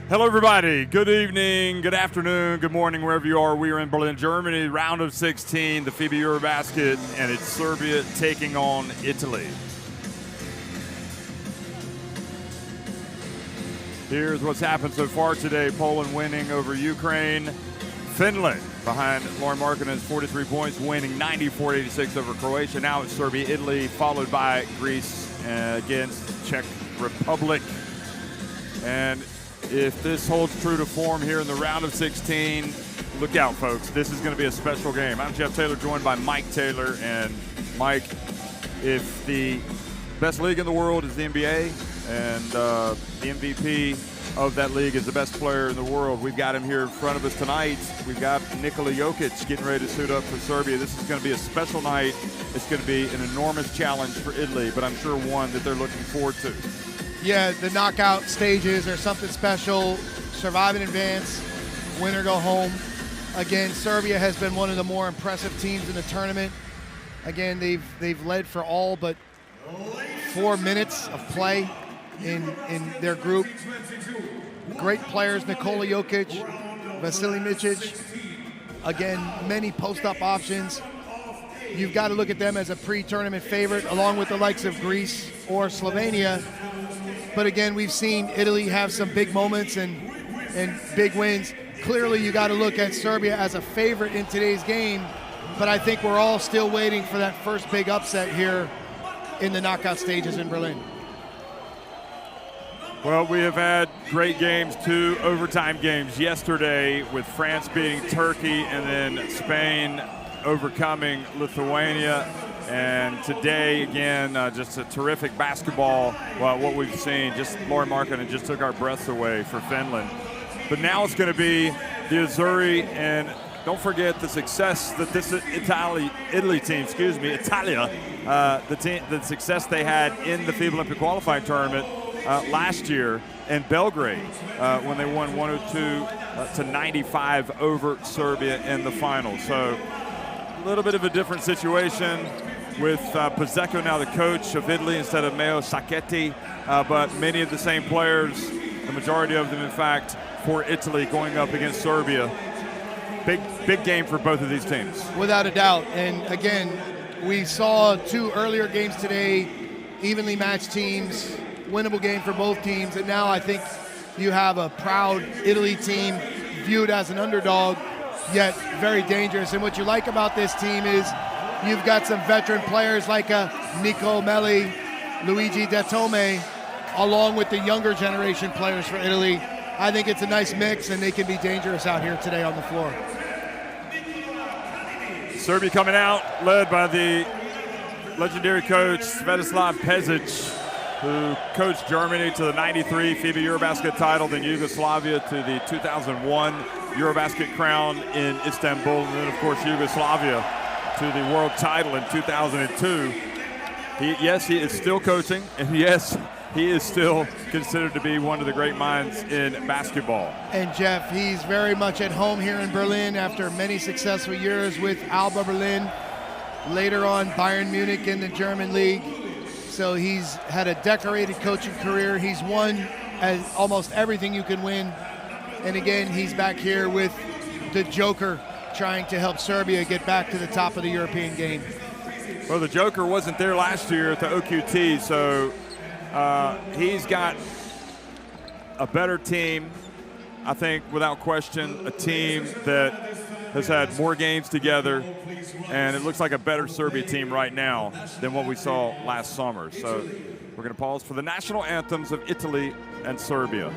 Hello, everybody. Good evening, good afternoon, good morning, wherever you are. We are in Berlin, Germany, round of 16, the FIBA Eurobasket, and it's Serbia taking on Italy. Here's what's happened so far today. Poland winning over Ukraine. Finland behind Lauren Markkanen's 43 points, winning 94-86 over Croatia. Now it's Serbia, Italy, followed by Greece against Czech Republic. And if this holds true to form here in the round of 16, look out, folks. This is going to be a special game. I'm Jeff Taylor, joined by Mike Taylor. And Mike, if the best league in the world is the NBA, and the MVP of that league is the best player in the world, we've got him here in front of us tonight. We've got Nikola Jokic getting ready to suit up for Serbia. This is going to be a special night. It's going to be an enormous challenge for Italy, but I'm sure one that they're looking forward to. Yeah, the knockout stages are something special. Survive in advance, win or go home. Again, Serbia has been one of the more impressive teams in the tournament. Again, they've led for all but 4 minutes of play in their group. Great players, Nikola Jokic, Vasilij Micic. Again, many post-up options. You've got to look at them as a pre-tournament favorite, along with the likes of Greece or Slovenia. But again, we've seen Italy have some big moments and big wins. Clearly, you got to look at Serbia as a favorite in today's game, but I think we're all still waiting for that first big upset here in the knockout stages in Berlin. Well, we have had great games, 2 overtime games yesterday with France beating Turkey and then Spain overcoming Lithuania. And today, again, just a terrific basketball. Well, what we've seen, just Lauren Markkanen just took our breaths away for Finland. But now it's going to be the Azzurri, and don't forget the success that this Italy team, Italia, the success they had in the FIBA Olympic qualifying tournament last year in Belgrade when they won 102-95 over Serbia in the finals. So a little bit of a different situation with Pozzecco now the coach of Italy instead of Mauro Sacchetti, but many of the same players, the majority of them, in fact, for Italy going up against Serbia. Big game for both of these teams. Without a doubt. And again, we saw 2 earlier games today, evenly matched teams, winnable game for both teams. And now I think you have a proud Italy team viewed as an underdog, yet very dangerous. And what you like about this team is you've got some veteran players like Nico Melli, Luigi Datome, along with the younger generation players for Italy. I think it's a nice mix, and they can be dangerous out here today on the floor. Serbia coming out, led by the legendary coach Svetislav Pešić, who coached Germany to the 93 FIBA Eurobasket title, then Yugoslavia to the 2001 Eurobasket crown in Istanbul, and then, of course, Yugoslavia to the world title in 2002. Yes, he is still coaching, and yes, he is still considered to be one of the great minds in basketball. And Jeff, he's very much at home here in Berlin after many successful years with Alba Berlin, later on Bayern Munich in the German league. So he's had a decorated coaching career. He's won almost everything you can win. And again, he's back here with the Joker, trying to help Serbia get back to the top of the European game. Well, the Joker wasn't there last year at the OQT, so he's got a better team, I think, without question, a team that has had more games together, and it looks like a better Serbia team right now than what we saw last summer. So we're going to pause for the national anthems of Italy and Serbia.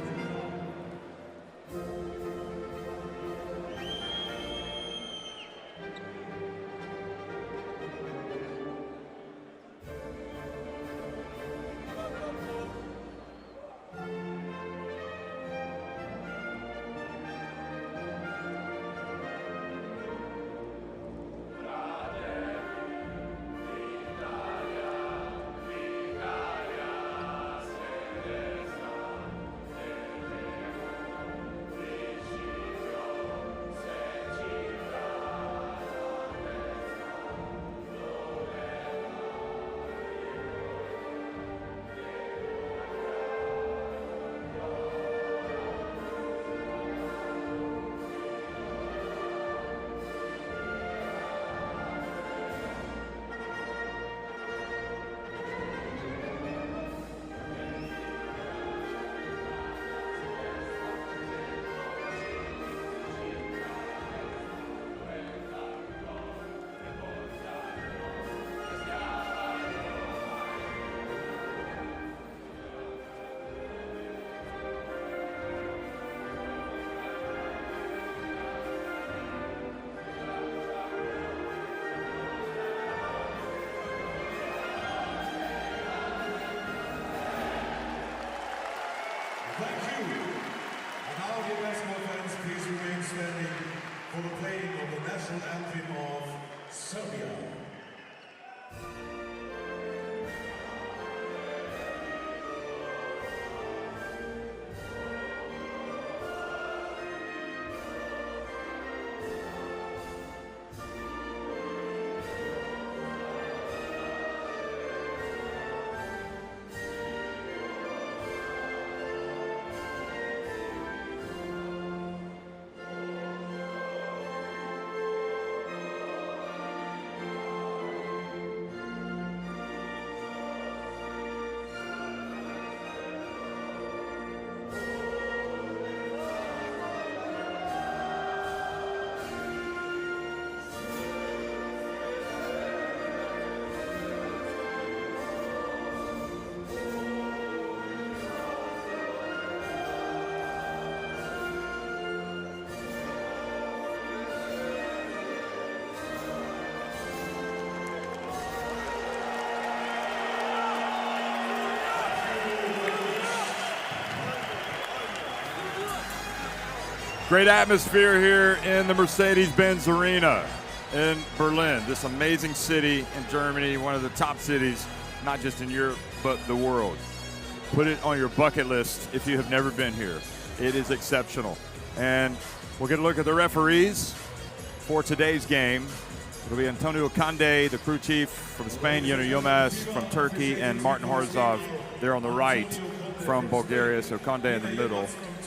standing for the playing of the national anthem of Serbia. Great atmosphere here in the Mercedes-Benz Arena in Berlin. This amazing city in Germany, one of the top cities, not just in Europe, but the world. Put it on your bucket list if you have never been here. It is exceptional. And we'll get a look at the referees for today's game. It'll be Antonio Conde, the crew chief from Spain, Yener Yilmaz from Turkey, and Martin Harzov there on the right from Bulgaria. So Conde in the middle,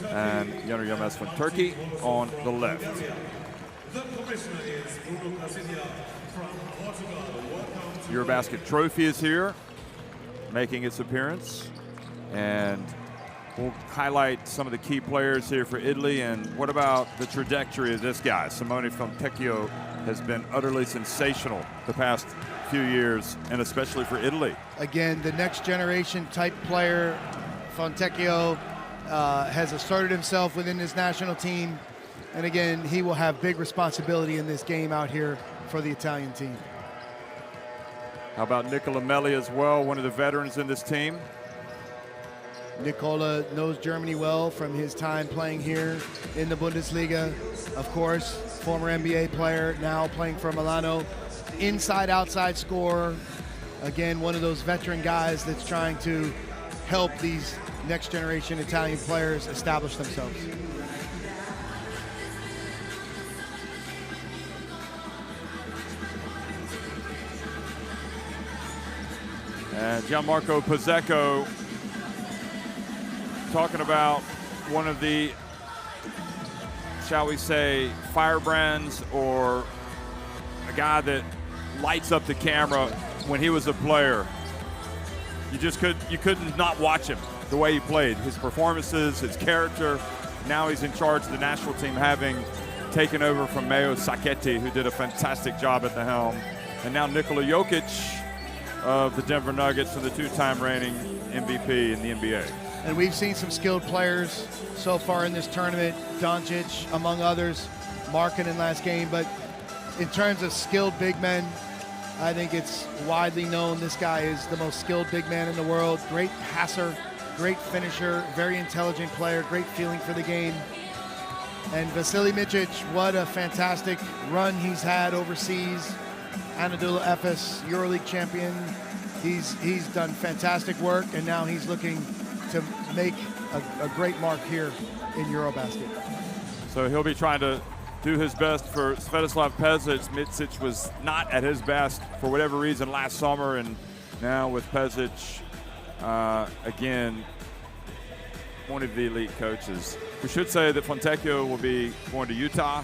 and Yener Yilmaz from Turkey on the left. Eurobasket trophy is here, making its appearance. And we'll highlight some of the key players here for Italy. And what about the trajectory of this guy? Simone Fontecchio has been utterly sensational the past few years, and especially for Italy. Again, the next generation type player, Fontecchio, has asserted himself within this national team. And again, he will have big responsibility in this game out here for the Italian team. How about Nicola Melli as well, one of the veterans in this team? Nicola knows Germany well from his time playing here in the Bundesliga. Of course, former NBA player, now playing for Milano. Inside, outside scorer. Again, one of those veteran guys that's trying to help these next generation Italian players establish themselves. And Gianmarco Pozzecco talking about one of the, shall we say, firebrands, or a guy that lights up the camera when he was a player. You couldn't not watch him the way he played. His performances, his character. Now he's in charge of the national team, having taken over from Mayo Sacchetti, who did a fantastic job at the helm. And now Nikola Jokic of the Denver Nuggets, and the two-time reigning MVP in the NBA. And we've seen some skilled players so far in this tournament, Doncic among others, Markkanen last game. But in terms of skilled big men, I think it's widely known this guy is the most skilled big man in the world. Great passer, great finisher, very intelligent player, great feeling for the game. And Vasilij Micic, what a fantastic run he's had overseas. Anadolu Efes, EuroLeague champion. He's done fantastic work, and now he's looking to make a great mark here in Eurobasket. So he'll be trying to do his best for Svetislav Pešić. Micic was not at his best for whatever reason last summer, and now with Pešić, again, one of the elite coaches. We should say that Fontecchio will be going to Utah,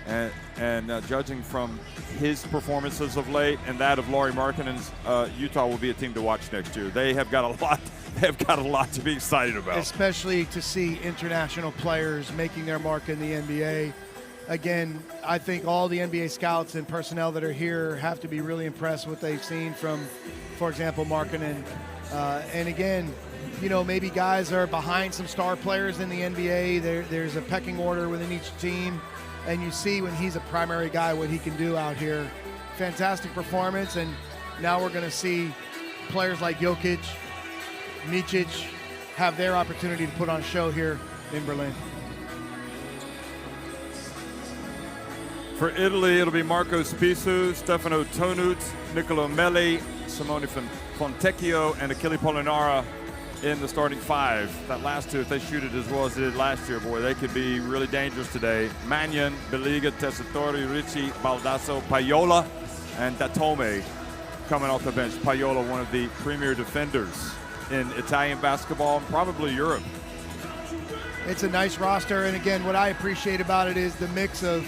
and judging from his performances of late and that of Lauri Markkanen's, Utah will be a team to watch next year. They have got a lot. They have got a lot to be excited about. Especially to see international players making their mark in the NBA. Again, I think all the NBA scouts and personnel that are here have to be really impressed with what they've seen from, for example, Markkanen. And again, you know, maybe guys are behind some star players in the NBA. There's a pecking order within each team. And you see when he's a primary guy what he can do out here. Fantastic performance, and now we're going to see players like Jokic, Micic have their opportunity to put on a show here in Berlin. For Italy, it'll be Marco Spissu, Stefano Tonut, Niccolo Melli, Simone Fontecchio, and Achille Polonara in the starting five. That last two, if they shoot it as well as they did last year, boy, they could be really dangerous today. Magnan, Beliga, Tessitore, Ricci, Baldasso, Paiola, and Datome coming off the bench. Paiola, one of the premier defenders in Italian basketball and probably Europe. It's a nice roster, and again, what I appreciate about it is the mix of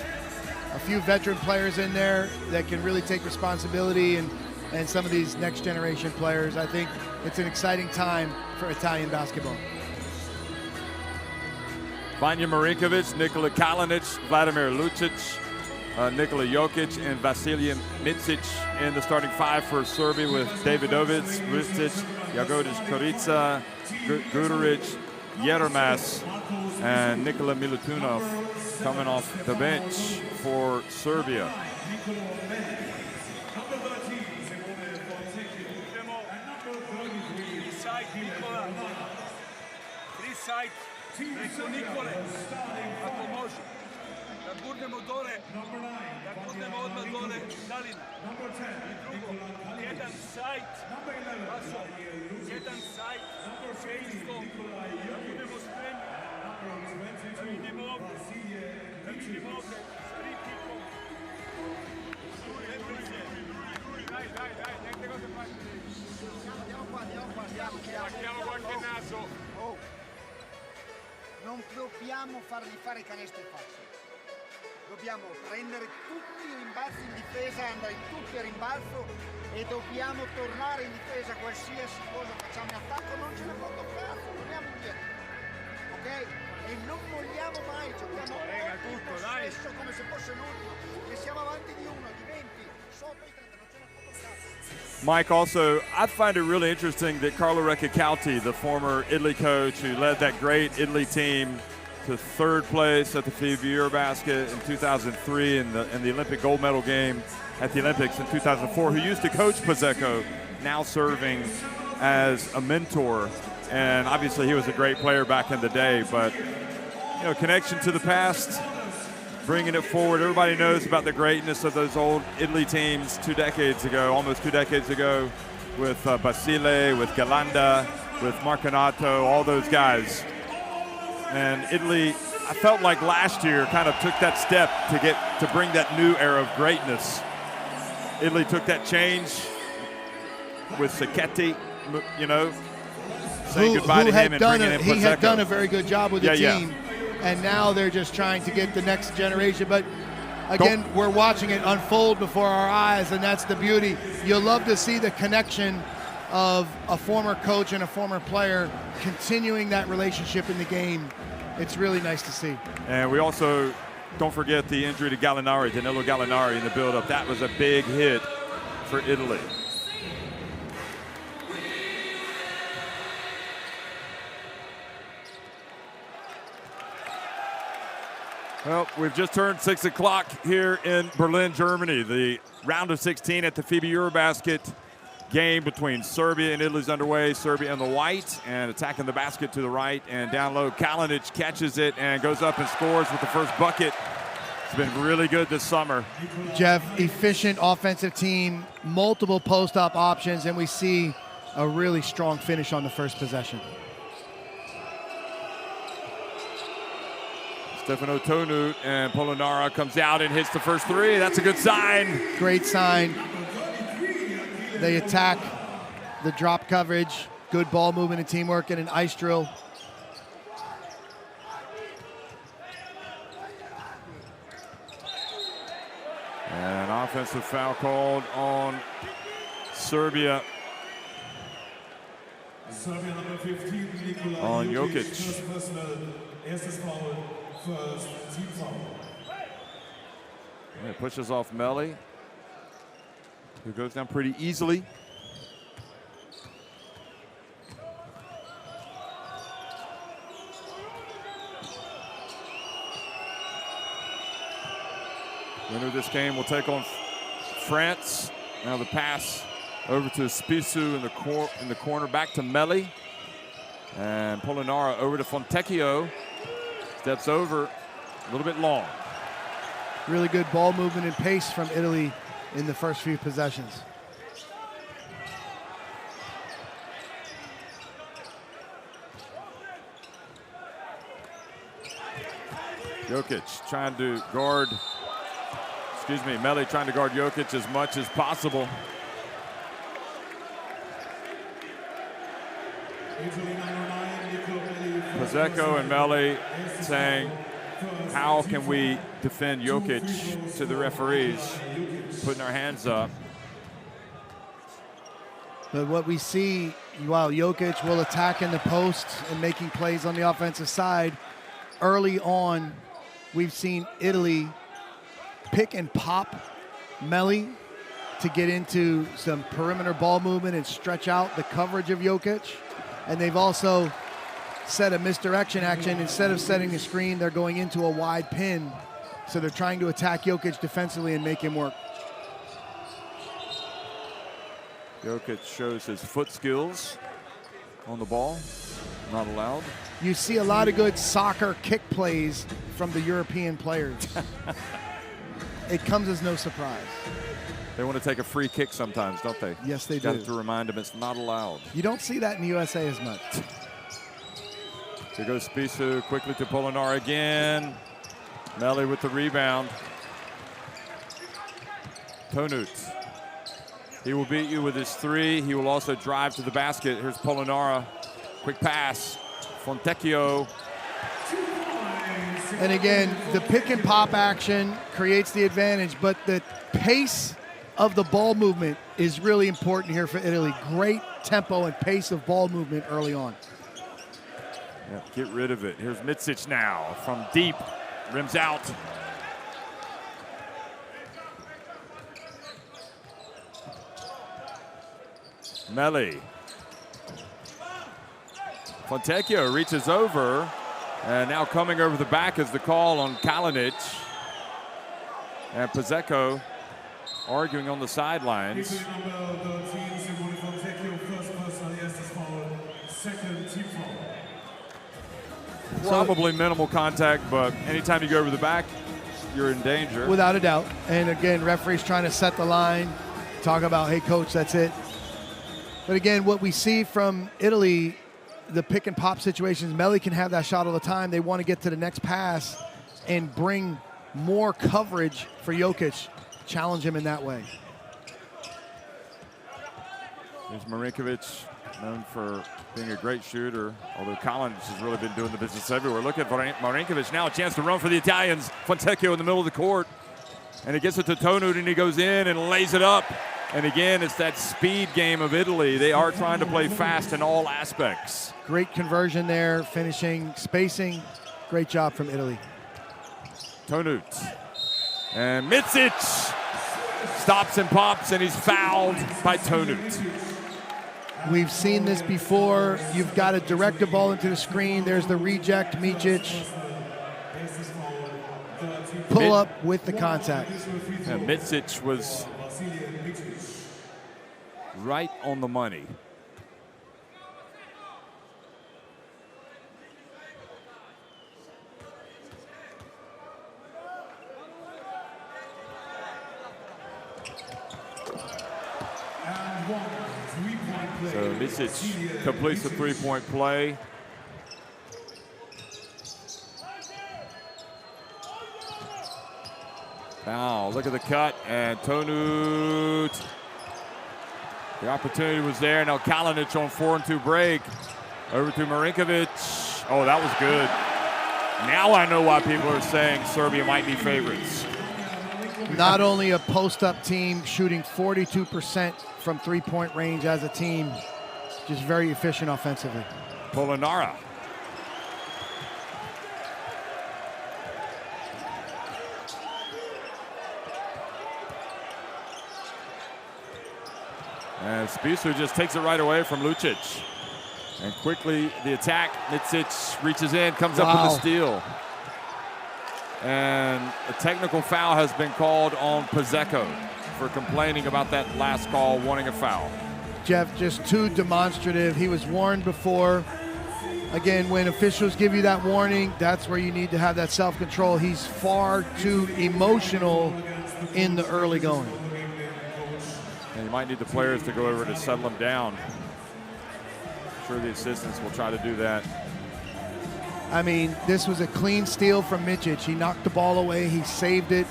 a few veteran players in there that can really take responsibility, and some of these next generation players. I think it's an exciting time for Italian basketball. Vanja Marinkovic, Nikola Kalinic, Vladimir Lucic, Nikola Jokic, and Vasilij Micic in the starting five for Serbia, with Davidovic, Ristic, Jagodic Korica, Guduric, Jeremaš, and Nikola Milutinov coming off the bench for Serbia. Preko Nikole, ako može. Da gurnemo dole, da gurnemo odmah dole Dalina. I drugo, jedan sajt, jedan sajt, često, da budemo spremni. Da vidimo ovdje, tri pikom. Daj, nekde go se pati. Andiamo qualche naso. Non dobbiamo fargli fare canestri facili, dobbiamo prendere tutti i rimbalzi in difesa, andare tutti a rimbalzo e dobbiamo tornare in difesa, qualsiasi cosa facciamo in attacco non ce ne può toccare, torniamo indietro, ok? E non vogliamo mai, giochiamo tutto stesso come se fosse l'ultimo, che siamo avanti di 1, di 20, sotto i 30, non ce ne può toccare. Mike, also, I find it really interesting that Carlo Recicalti, the former Italy coach who led that great Italy team to third place at the FIBA Eurobasket in 2003 in the Olympic gold medal game at the Olympics in 2004, who used to coach Pizzeco, now serving as a mentor. And obviously he was a great player back in the day, but, you know, connection to the past, bringing it forward. Everybody knows about the greatness of those old Italy teams 2 decades ago, almost 2 decades ago, with Basile, with Galanda, with Marcanato, all those guys. And Italy, I felt like last year kind of took that step to bring that new era of greatness. Italy took that change with Sacchetti, you know, saying goodbye to him and bringing in Pizzeco. He had done a very good job with the team. And now they're just trying to get the next generation. But again, we're watching it unfold before our eyes, and that's the beauty. You'll love to see the connection of a former coach and a former player continuing that relationship in the game. It's really nice to see. And we also don't forget the injury to Gallinari, Danilo Gallinari in the build-up. That was a big hit for Italy. Well, we've just turned 6 o'clock here in Berlin, Germany. The round of 16 at the FIBA Eurobasket game between Serbia and Italy is underway. Serbia in the white and attacking the basket to the right, and down low, Kalinic catches it and goes up and scores with the first bucket. It's been really good this summer. Jeff, efficient offensive team, multiple post-up options, and we see a really strong finish on the first possession. Stefano Tonut, and Polonara comes out and hits the first three. That's a good sign. Great sign. They attack the drop coverage, good ball movement and teamwork, and an ice drill. And an offensive foul called on Serbia. Serbia number 15, Nikola On Jokic. First personal, erstes Foul, first team foul. It pushes off Melli, who goes down pretty easily. Winner of this game will take on France. Now the pass over to Spissu in the corner, back to Melli. And Polonara over to Fontecchio. Steps over, a little bit long. Really good ball movement and pace from Italy in the first few possessions. Jokic trying to guard, Melli trying to guard Jokic as much as possible. Pizeko and Melli saying, how can we defend Jokic to the referees, putting our hands up. But what we see, while Jokic will attack in the post and making plays on the offensive side, early on, we've seen Italy pick and pop Melli to get into some perimeter ball movement and stretch out the coverage of Jokic. And they've also set a misdirection action. Instead of setting a screen, they're going into a wide pin. So they're trying to attack Jokic defensively and make him work. Jokic shows his foot skills on the ball. Not allowed. You see a lot of good soccer kick plays from the European players. It comes as no surprise. They want to take a free kick sometimes, don't they? Yes, they do. Got to remind them it's not allowed. You don't see that in the USA as much. Here goes Spisu quickly to Polonara again. Melli with the rebound. Tonut. He will beat you with his three. He will also drive to the basket. Here's Polonara. Quick pass. Fontecchio. And again, the pick and pop action creates the advantage, but the pace of the ball movement is really important here for Italy. Great tempo and pace of ball movement early on. Yeah, get rid of it. Here's Micic now from deep. Rims out. Melli. Fontecchio reaches over, and now coming over the back is the call on Kalinic. And Pizeko arguing on the sidelines. Probably minimal contact, but anytime you go over the back, you're in danger. Without a doubt. And again, referees trying to set the line, talk about, hey, coach, that's it. But again, what we see from Italy, the pick and pop situations, Melli can have that shot all the time. They want to get to the next pass and bring more coverage for Jokic, challenge him in that way. There's Marinkovic, known for being a great shooter, although Collins has really been doing the business everywhere. Look at Marinkovic now, a chance to run for the Italians. Fontecchio in the middle of the court, and he gets it to Tonut, and he goes in and lays it up. And again, it's that speed game of Italy. They are trying to play fast in all aspects. Great conversion there, finishing, spacing. Great job from Italy. Tonut. And Micic stops and pops, and he's fouled by Tonut. We've seen this before. You've got to direct the ball into the screen. There's the reject, Micic. Pull up with the contact. And Micic was right on the money. So Micic completes the three-point play. Now look at the cut, and Tonut. The opportunity was there. Now Kalinic on 4-2 break. Over to Marinkovic. Oh, that was good. Now I know why people are saying Serbia might be favorites. Not only a post-up team shooting 42% from three-point range as a team, just very efficient offensively. Polonara. And Spisu just takes it right away from Lucic. And quickly the attack. Micic reaches in, comes up with the steal. And a technical foul has been called on Pizeko for complaining about that last call, wanting a foul. Jeff, just too demonstrative. He was warned before. Again, when officials give you that warning, that's where you need to have that self-control. He's far too emotional in the early going. And you might need the players to go over to settle him down. I'm sure the assistants will try to do that. I mean, this was a clean steal from Micic. He knocked the ball away. He saved it.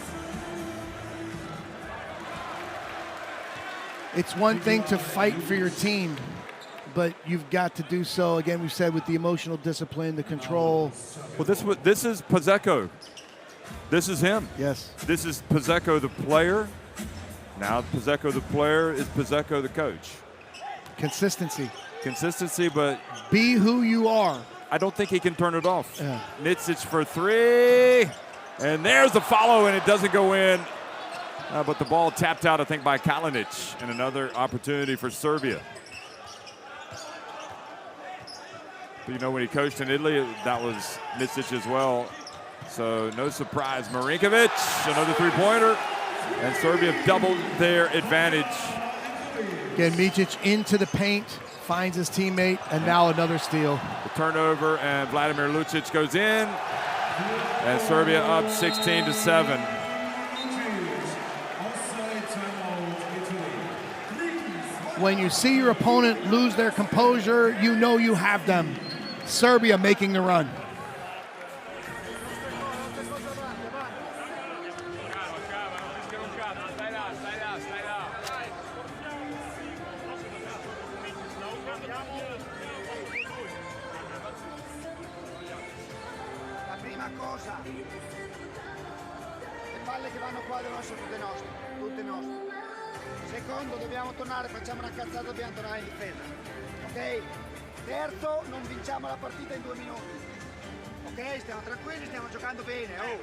It's one thing to fight for your team, but you've got to do so, again, we've said, with the emotional discipline, the control. Well, this is Pizzeco. This is him. Yes. This is Pizzeco, the player. Now Pizzeco, the player, is Pizzeco, the coach. Consistency. Consistency, but be who you are. I don't think he can turn it off. Yeah. Micic for three. And there's the follow, and it doesn't go in. But the ball tapped out, I think, by Kalinic, and another opportunity for Serbia. But, you know, when he coached in Italy, that was Micic as well. So no surprise. Marinkovic, another three-pointer. And Serbia doubled their advantage. Again, Micic into the paint, finds his teammate, and now another steal. The turnover, and Vladimir Lucic goes in. And Serbia up 16-7. When you see your opponent lose their composure, you know you have them. Serbia making the run. La prima cosa, le palle che vanno qua devono essere tutte nostre. Secondo, dobbiamo tornare, facciamo una cazzata, dobbiamo tornare in difesa. Ok? Terzo, non vinciamo la partita in 2 minuti. Ok? Stiamo tranquilli, stiamo giocando bene. Oh,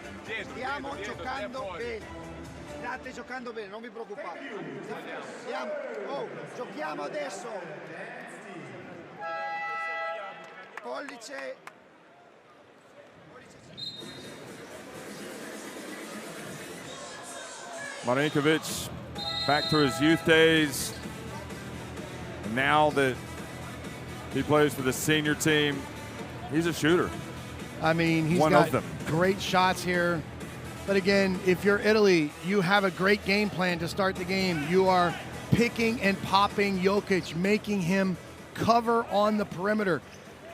stiamo giocando bene. State giocando bene, non vi preoccupate. Giochiamo adesso. Pollice. Marinkovic back to his youth days. And now that he plays for the senior team, he's a shooter. I mean, he's one got of them. Great shots here. But again, if you're Italy, you have a great game plan to start the game. You are picking and popping Jokic, making him cover on the perimeter.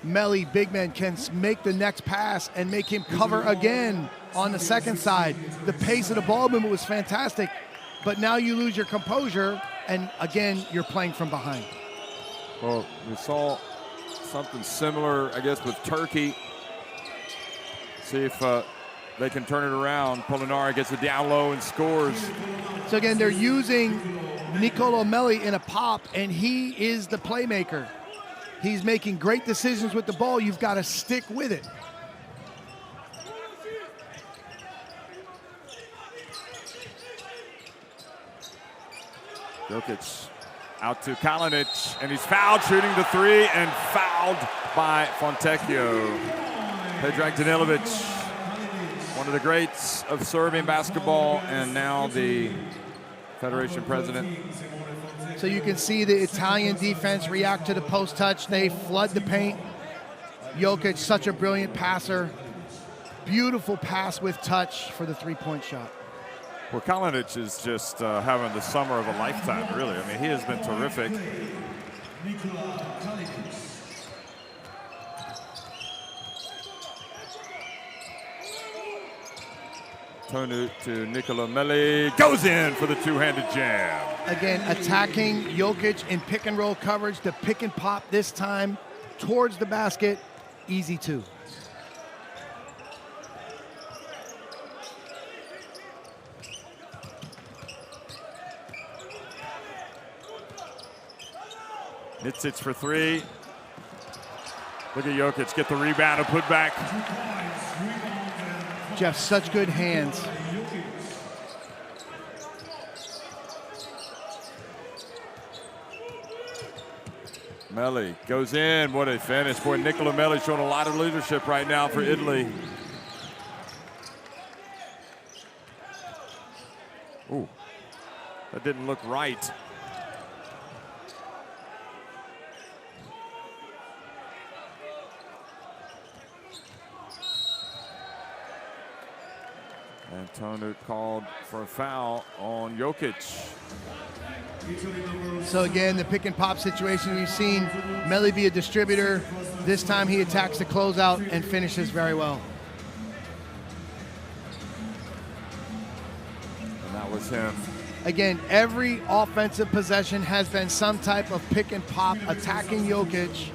Melli, big man, can make the next pass and make him cover again on the second side. The pace of the ball movement was fantastic, but now you lose your composure, and again, you're playing from behind. Well, we saw something similar, I guess, with Turkey. See if they can turn it around. Polonara gets it down low and scores. So again, they're using Nicolo Melli in a pop, and he is the playmaker. He's making great decisions with the ball. You've got to stick with it. Jokic out to Kalinic, and he's fouled shooting the three, and fouled by Fontecchio. Predrag Danilovic, one of the greats of Serbian basketball, and now the Federation president. So you can see the Italian defense react to the post touch. They flood the paint. Jokic, such a brilliant passer. Beautiful pass with touch for the three-point shot. Well, Kalinic is just having the summer of a lifetime, really. I mean, he has been terrific. Tonu to Nicolo Melli, goes in for the two-handed jam. Again, attacking Jokic in pick and roll coverage, the pick and pop this time towards the basket, easy two. Micic for three. Look at Jokic get the rebound and put back. Jeff, such good hands. Melli goes in. What a finish. Boy, Nicolo Melli showing a lot of leadership right now for Italy. Ooh, that didn't look right. And Tonut called for a foul on Jokic. So again, the pick and pop situation, we've seen Melli be a distributor. This time he attacks the closeout and finishes very well. And that was him. Again, every offensive possession has been some type of pick and pop attacking Jokic,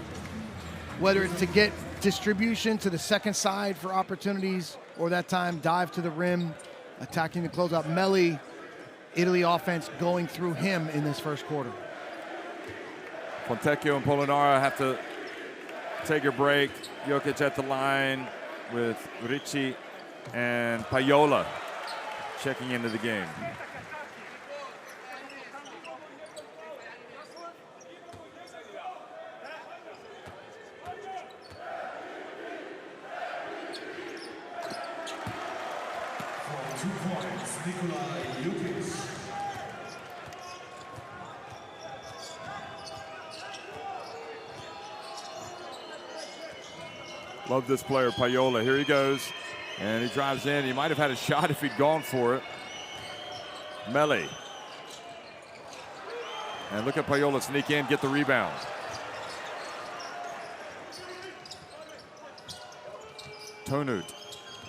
whether it's to get distribution to the second side for opportunities, or that time dive to the rim, attacking the closeout. Melli, Italy offense going through him in this first quarter. Fontecchio and Polonara have to take a break. Jokic at the line with Ricci and Paiola checking into the game. Love this player, Paiola. Here he goes, and he drives in. He might have had a shot if he'd gone for it. Melli. And look at Paiola sneak in, get the rebound. Tonut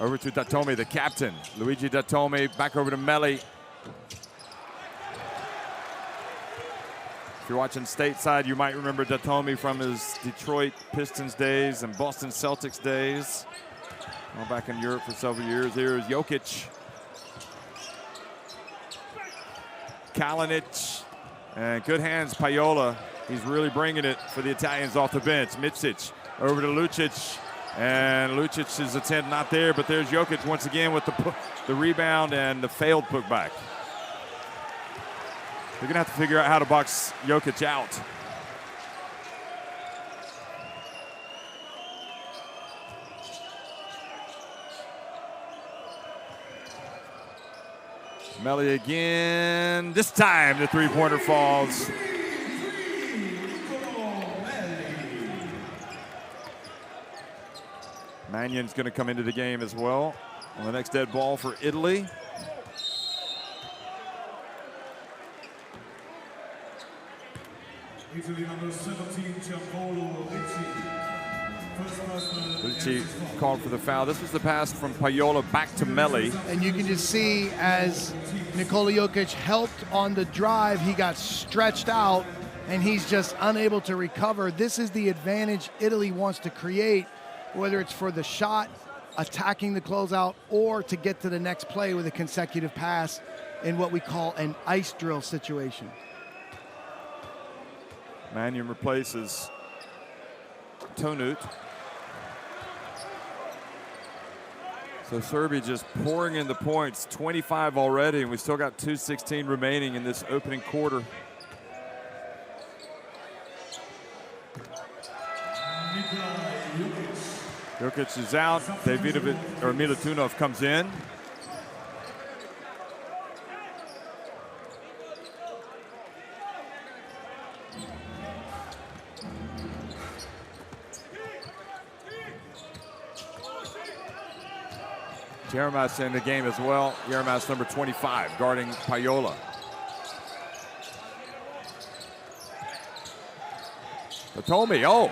over to Datome, the captain. Luigi Datome back over to Melli. If you're watching stateside, you might remember Datome from his Detroit Pistons days and Boston Celtics days. Well, back in Europe for several years. Here's Jokic. Kalinic. And good hands, Paiola. He's really bringing it for the Italians off the bench. Micic over to Lucic. And Lucic's attempt not there, but there's Jokic once again with the rebound and the failed putback. They're going to have to figure out how to box Jokic out. Melli again. This time the three-pointer falls. Magnan's going to come into the game as well on the next dead ball for Italy. Italy number 17, Gianpaolo Ricci. Ricci called for the foul. This was the pass from Paiola back to Melli. And you can just see as Nikola Jokic helped on the drive, he got stretched out and he's just unable to recover. This is the advantage Italy wants to create, whether it's for the shot, attacking the closeout, or to get to the next play with a consecutive pass in what we call an ice drill situation. Magnan replaces Tonut. So Serbia just pouring in the points, 25 already, and we still got 2:16 remaining in this opening quarter. Jokic is out. Milutinov comes in. Jeremiah's in the game as well. Jeremiah's number 25, guarding Paiola. Datome, oh.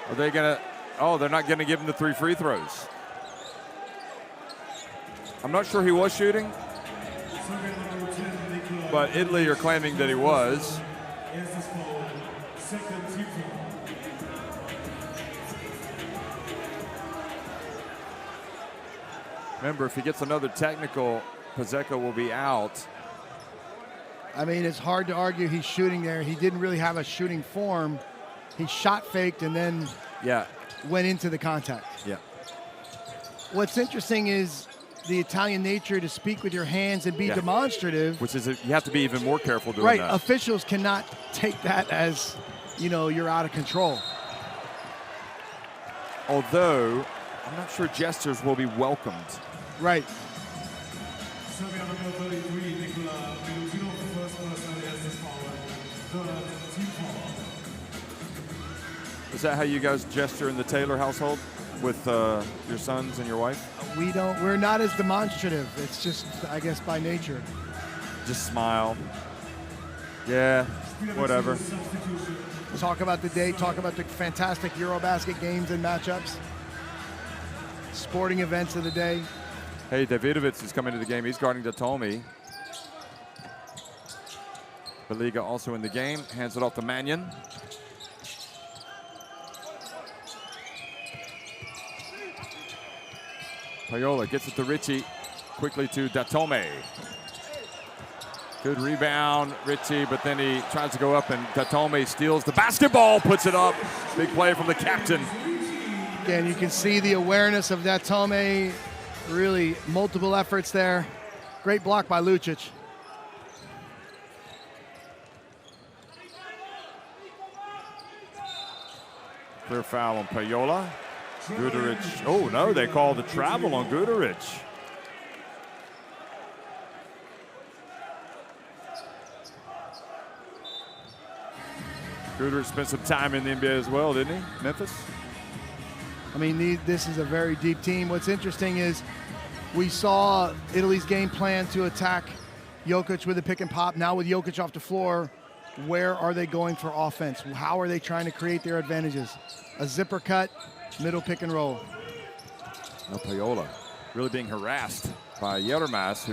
Are they gonna, oh, they're not gonna give him the 3 free throws. I'm not sure he was shooting, but Italy are claiming that he was. Remember, if he gets another technical, Pazeka will be out. I mean, it's hard to argue he's shooting there. He didn't really have a shooting form. He shot faked and then went into the contact. Yeah. What's interesting is the Italian nature to speak with your hands and be demonstrative. Which is, you have to be even more careful doing that. Right, officials cannot take that as, you know, you're out of control. Although, I'm not sure gestures will be welcomed. Right. Serbia number 33, Nikola Milutinov, first person who has this foul. Third team foul. Is that how you guys gesture in the Taylor household? with your sons and your wife? We're not as demonstrative. It's just, I guess, by nature. Just smile. Yeah, whatever. Talk about the day, talk about the fantastic Eurobasket games and matchups. Sporting events of the day. Hey, Davidovic is coming to the game. He's guarding Datomi. Baliga also in the game. Hands it off to Mannion. Payola gets it to Richie. Quickly to Datome. Good rebound, Richie, but then he tries to go up and Datome steals the basketball, puts it up. Big play from the captain. Again, you can see the awareness of Datome. Really multiple efforts there. Great block by Lucic. Clear foul on Payola. Guduric. Oh, no, they called the travel on Guduric. Guduric spent some time in the NBA as well, didn't he? Memphis? I mean, this is a very deep team. What's interesting is we saw Italy's game plan to attack Jokic with a pick and pop. Now with Jokic off the floor, where are they going for offense? How are they trying to create their advantages? A zipper cut, middle pick and roll. Now Payola really being harassed by Yermas,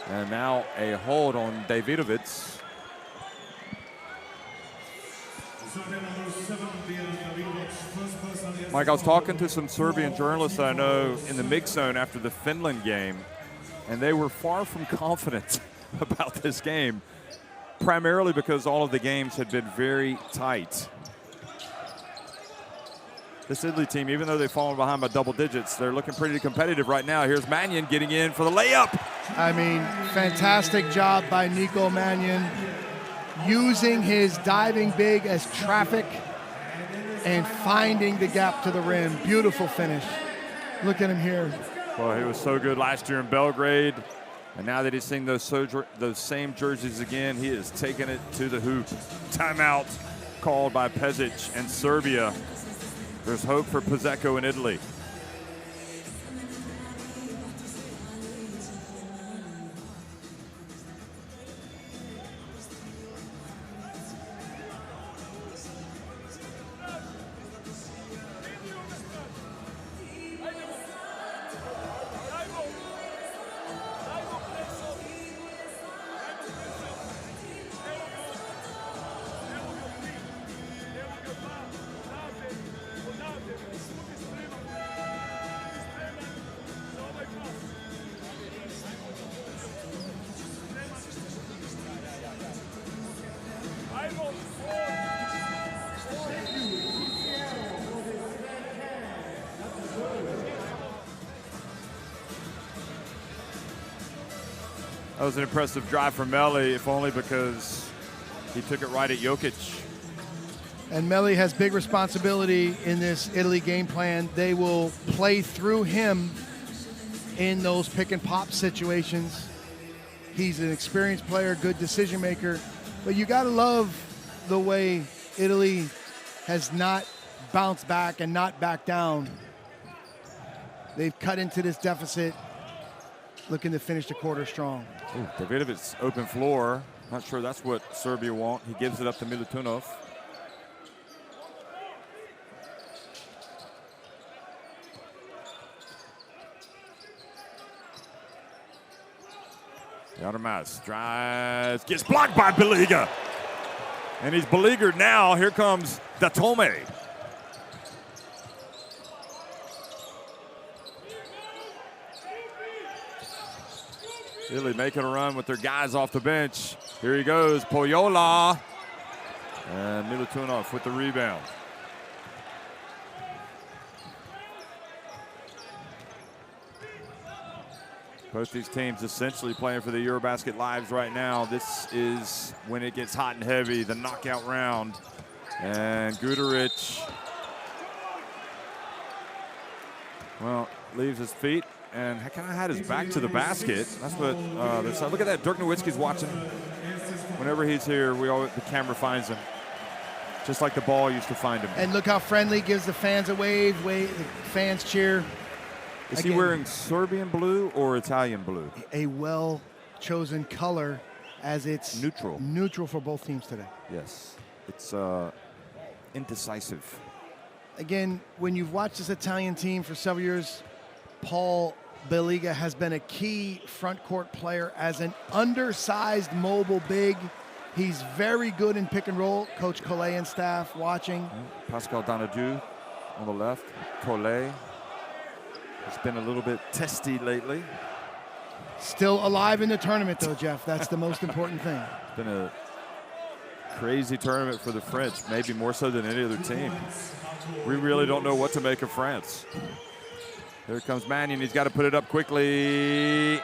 and now a hold on Davidovic. Mike, I was talking to some Serbian journalists that I know in the mix zone after the Finland game, and they were far from confident about this game, primarily because all of the games had been very tight. This Italy team, even though they've fallen behind by double digits, they're looking pretty competitive right now. Here's Mannion getting in for the layup. I mean, fantastic job by Nico Mannion, using his diving big as traffic and finding the gap to the rim. Beautiful finish. Look at him here. Well, he was so good last year in Belgrade, and now that he's seeing those same jerseys again, he is taking it to the hoop. Timeout called by Pezic and Serbia. There's hope for Pizzeco in Italy. That was an impressive drive from Melli, if only because he took it right at Jokic. And Melli has big responsibility in this Italy game plan. They will play through him in those pick and pop situations. He's an experienced player, good decision maker, but you gotta love the way Italy has not bounced back and not backed down. They've cut into this deficit, looking to finish the quarter strong. Davidovic's open floor. Not sure that's what Serbia want. He gives it up to Milutinov. Yermas drives, gets blocked by Baliga. And he's beleaguered now. Here comes Datome. Italy making a run with their guys off the bench. Here he goes, Payola. And Milutinov with the rebound. Both these teams essentially playing for the Eurobasket lives right now. This is when it gets hot and heavy, the knockout round. And Guduric, well, leaves his feet and kind of had his back to the basket. That's what, look at that, Dirk Nowitzki's watching. Whenever he's here, the camera finds him. just like the ball used to find him. And look how friendly, gives the fans a wave, the fans cheer. Is he wearing Serbian blue or Italian blue? A well-chosen color, as it's neutral for both teams today. Yes, it's indecisive. Again, when you've watched this Italian team for several years, Paul Beliga has been a key front court player as an undersized mobile big. He's very good in pick and roll. Coach Collet and staff watching. Pascal Donadieu on the left. Collet has been a little bit testy lately. Still alive in the tournament, though, Jeff. That's the most important thing. It's been a crazy tournament for the French, maybe more so than any other team. We really don't know what to make of France. Here comes Mannion. He's got to put it up quickly.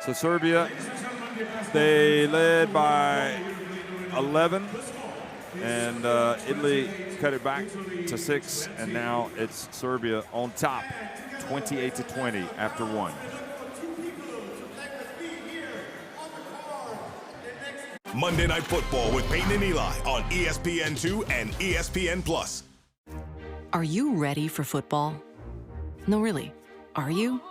So Serbia, they led by 11, and Italy cut it back to 6, and now it's Serbia on top, 28-20 after 1. Monday Night Football with Peyton and Eli on ESPN2 and ESPN+. Are you ready for football? No, really. Are you?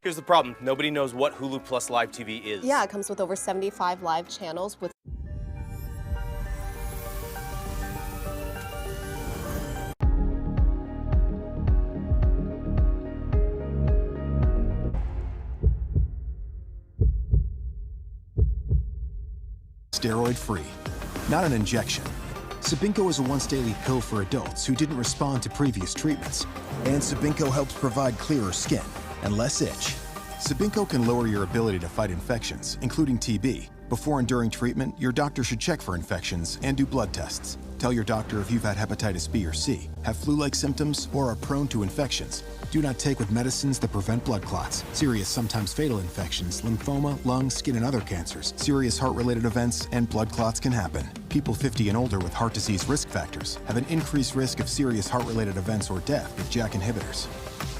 Here's the problem. Nobody knows what Hulu Plus Live TV is. Yeah, it comes with over 75 live channels with steroid-free, not an injection. Sabinco is a once-daily pill for adults who didn't respond to previous treatments. And Sabinco helps provide clearer skin and less itch. Sabinco can lower your ability to fight infections, including TB. Before and during treatment, your doctor should check for infections and do blood tests. Tell your doctor if you've had hepatitis B or C, have flu-like symptoms, or are prone to infections. Do not take with medicines that prevent blood clots, serious, sometimes fatal infections, lymphoma, lung, skin, and other cancers. Serious heart-related events and blood clots can happen. People 50 and older with heart disease risk factors have an increased risk of serious heart-related events or death with JAK inhibitors.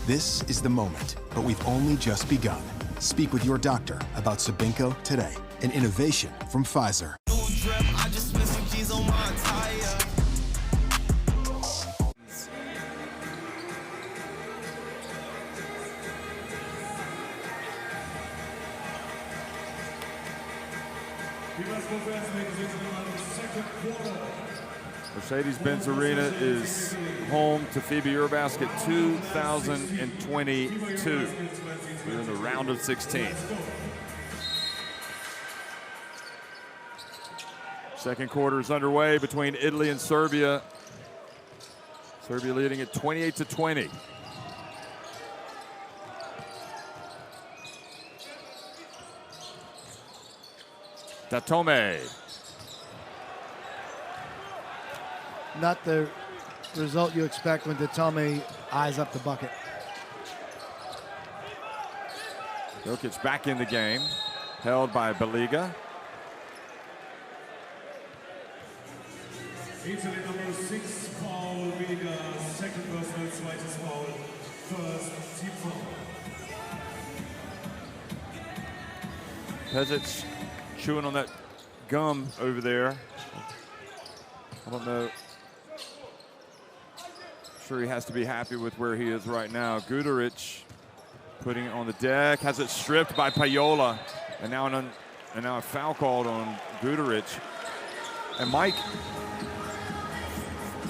This is the moment, but we've only just begun. Speak with your doctor about Sabinco today, an innovation from Pfizer. Mercedes-Benz Arena is home to FIBA Eurobasket 2022. We're in the round of 16. Second quarter is underway between Italy and Serbia. Serbia leading at 28-20. Datome. Not the result you expect when Datome eyes up the bucket. Jokic back in the game, held by Beliga. Italy number 6 foul, Beliga, second personal, zweites Foul, first team foul. Pezic chewing on that gum over there. I don't know. Sure, he has to be happy with where he is right now. Guduric putting it on the deck, has it stripped by Payola, and now a foul called on Guduric. And Mike,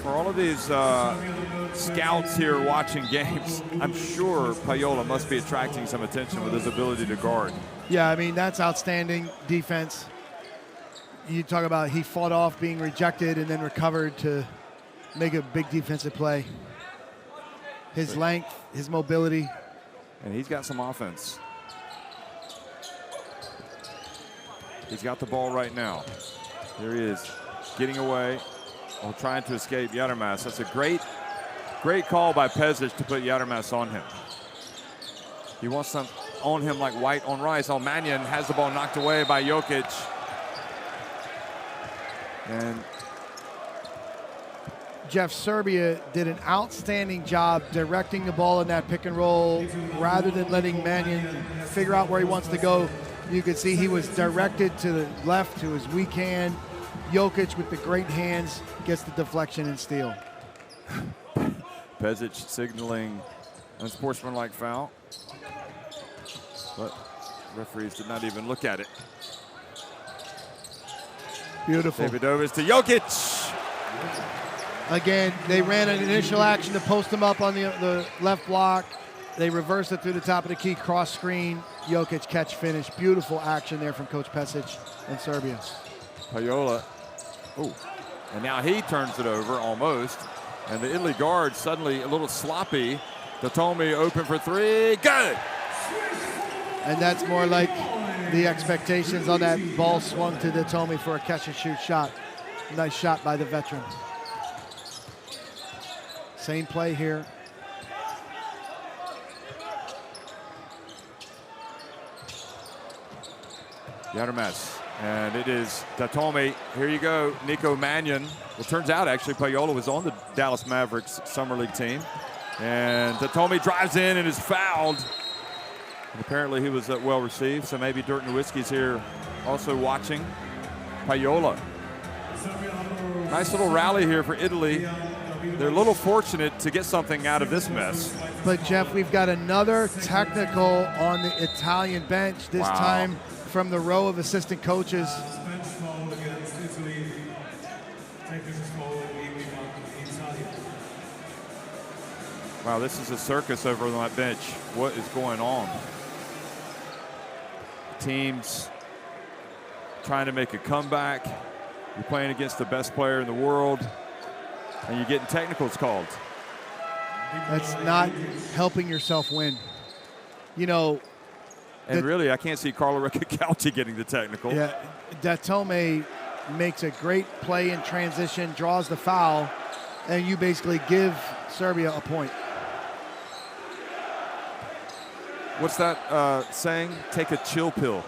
for all of these scouts here watching games, I'm sure Payola must be attracting some attention with his ability to guard. Yeah, I mean, that's outstanding defense. You talk about he fought off being rejected and then recovered to make a big defensive play. His length, his mobility. And he's got some offense. He's got the ball right now. Here he is, getting away while trying to escape Yadermas. That's a great call by Pezic to put Yadermas on him. He wants some on him like white on rice. Oh, Mannion has the ball knocked away by Jokic. And Jeff, Serbia did an outstanding job directing the ball in that pick and roll rather than letting Mannion figure out where he wants to go. You could see he was directed to the left, to his weak hand. Jokic with the great hands gets the deflection and steal. Pezic signaling unsportsmanlike foul, but referees did not even look at it. Beautiful. Davidovic to Jokic. Again, they ran an initial action to post him up on the left block. They reversed it through the top of the key, cross screen, Jokic catch finish. Beautiful action there from Coach Pesic in Serbia. Payola, and now he turns it over almost. And the Italy guard suddenly a little sloppy. Datomi open for three, good! And that's more like the expectations on that ball swung to Datomi for a catch and shoot shot. Nice shot by the veteran. Same play here. Yadamaz, and it is Datomi. Here you go, Nico Mannion. It turns out actually Payola was on the Dallas Mavericks Summer League team. And Datomi drives in and is fouled. And apparently he was well received, so maybe Dirk Nowitzki's here also watching. Payola. Nice little rally here for Italy. They're a little fortunate to get something out of this mess. But Jeff, we've got another technical on the Italian bench, this time from the row of assistant coaches. Wow, this is a circus over on that bench. What is going on? Teams trying to make a comeback. You're playing against the best player in the world, and you're getting technicals called. That's not helping yourself win. You know. And really, I can't see Carlo Recalci getting the technical. Yeah, Datome makes a great play in transition, draws the foul, and you basically give Serbia a point. What's that saying? Take a chill pill.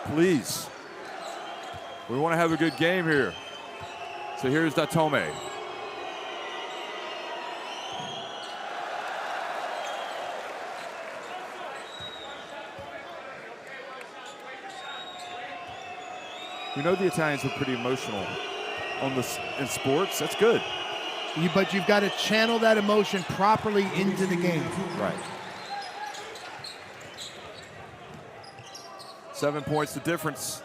Please. We want to have a good game here. So here's Datome. You know the Italians are pretty emotional in sports. That's good. But you've got to channel that emotion properly into the game. Right. 7 points the difference.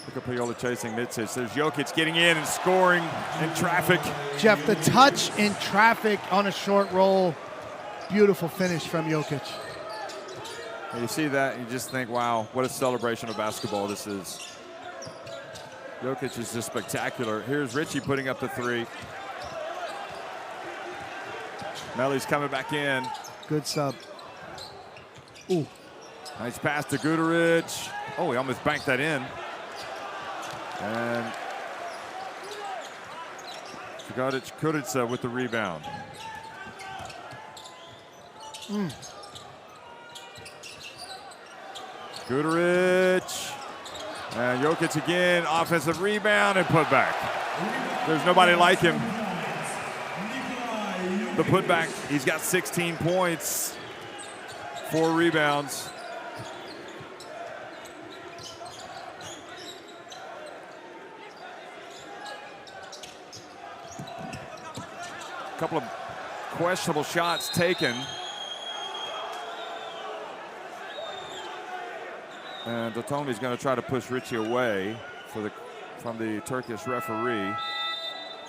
Look at Payola chasing Mitsic. There's Jokic getting in and scoring in traffic. Jeff, the touch in traffic on a short roll. Beautiful finish from Jokic. And you see that and you just think, wow, what a celebration of basketball this is. Jokic is just spectacular. Here's Richie putting up the three. Melly's coming back in. Good sub. Ooh. Nice pass to Guduric. Oh, he almost banked that in. And Kurica with the rebound. Guduric. And Jokic again, offensive rebound and putback. There's nobody like him. The putback, he's got 16 points, 4 rebounds. A couple of questionable shots taken. And Datomi's going to try to push Richie away from the Turkish referee.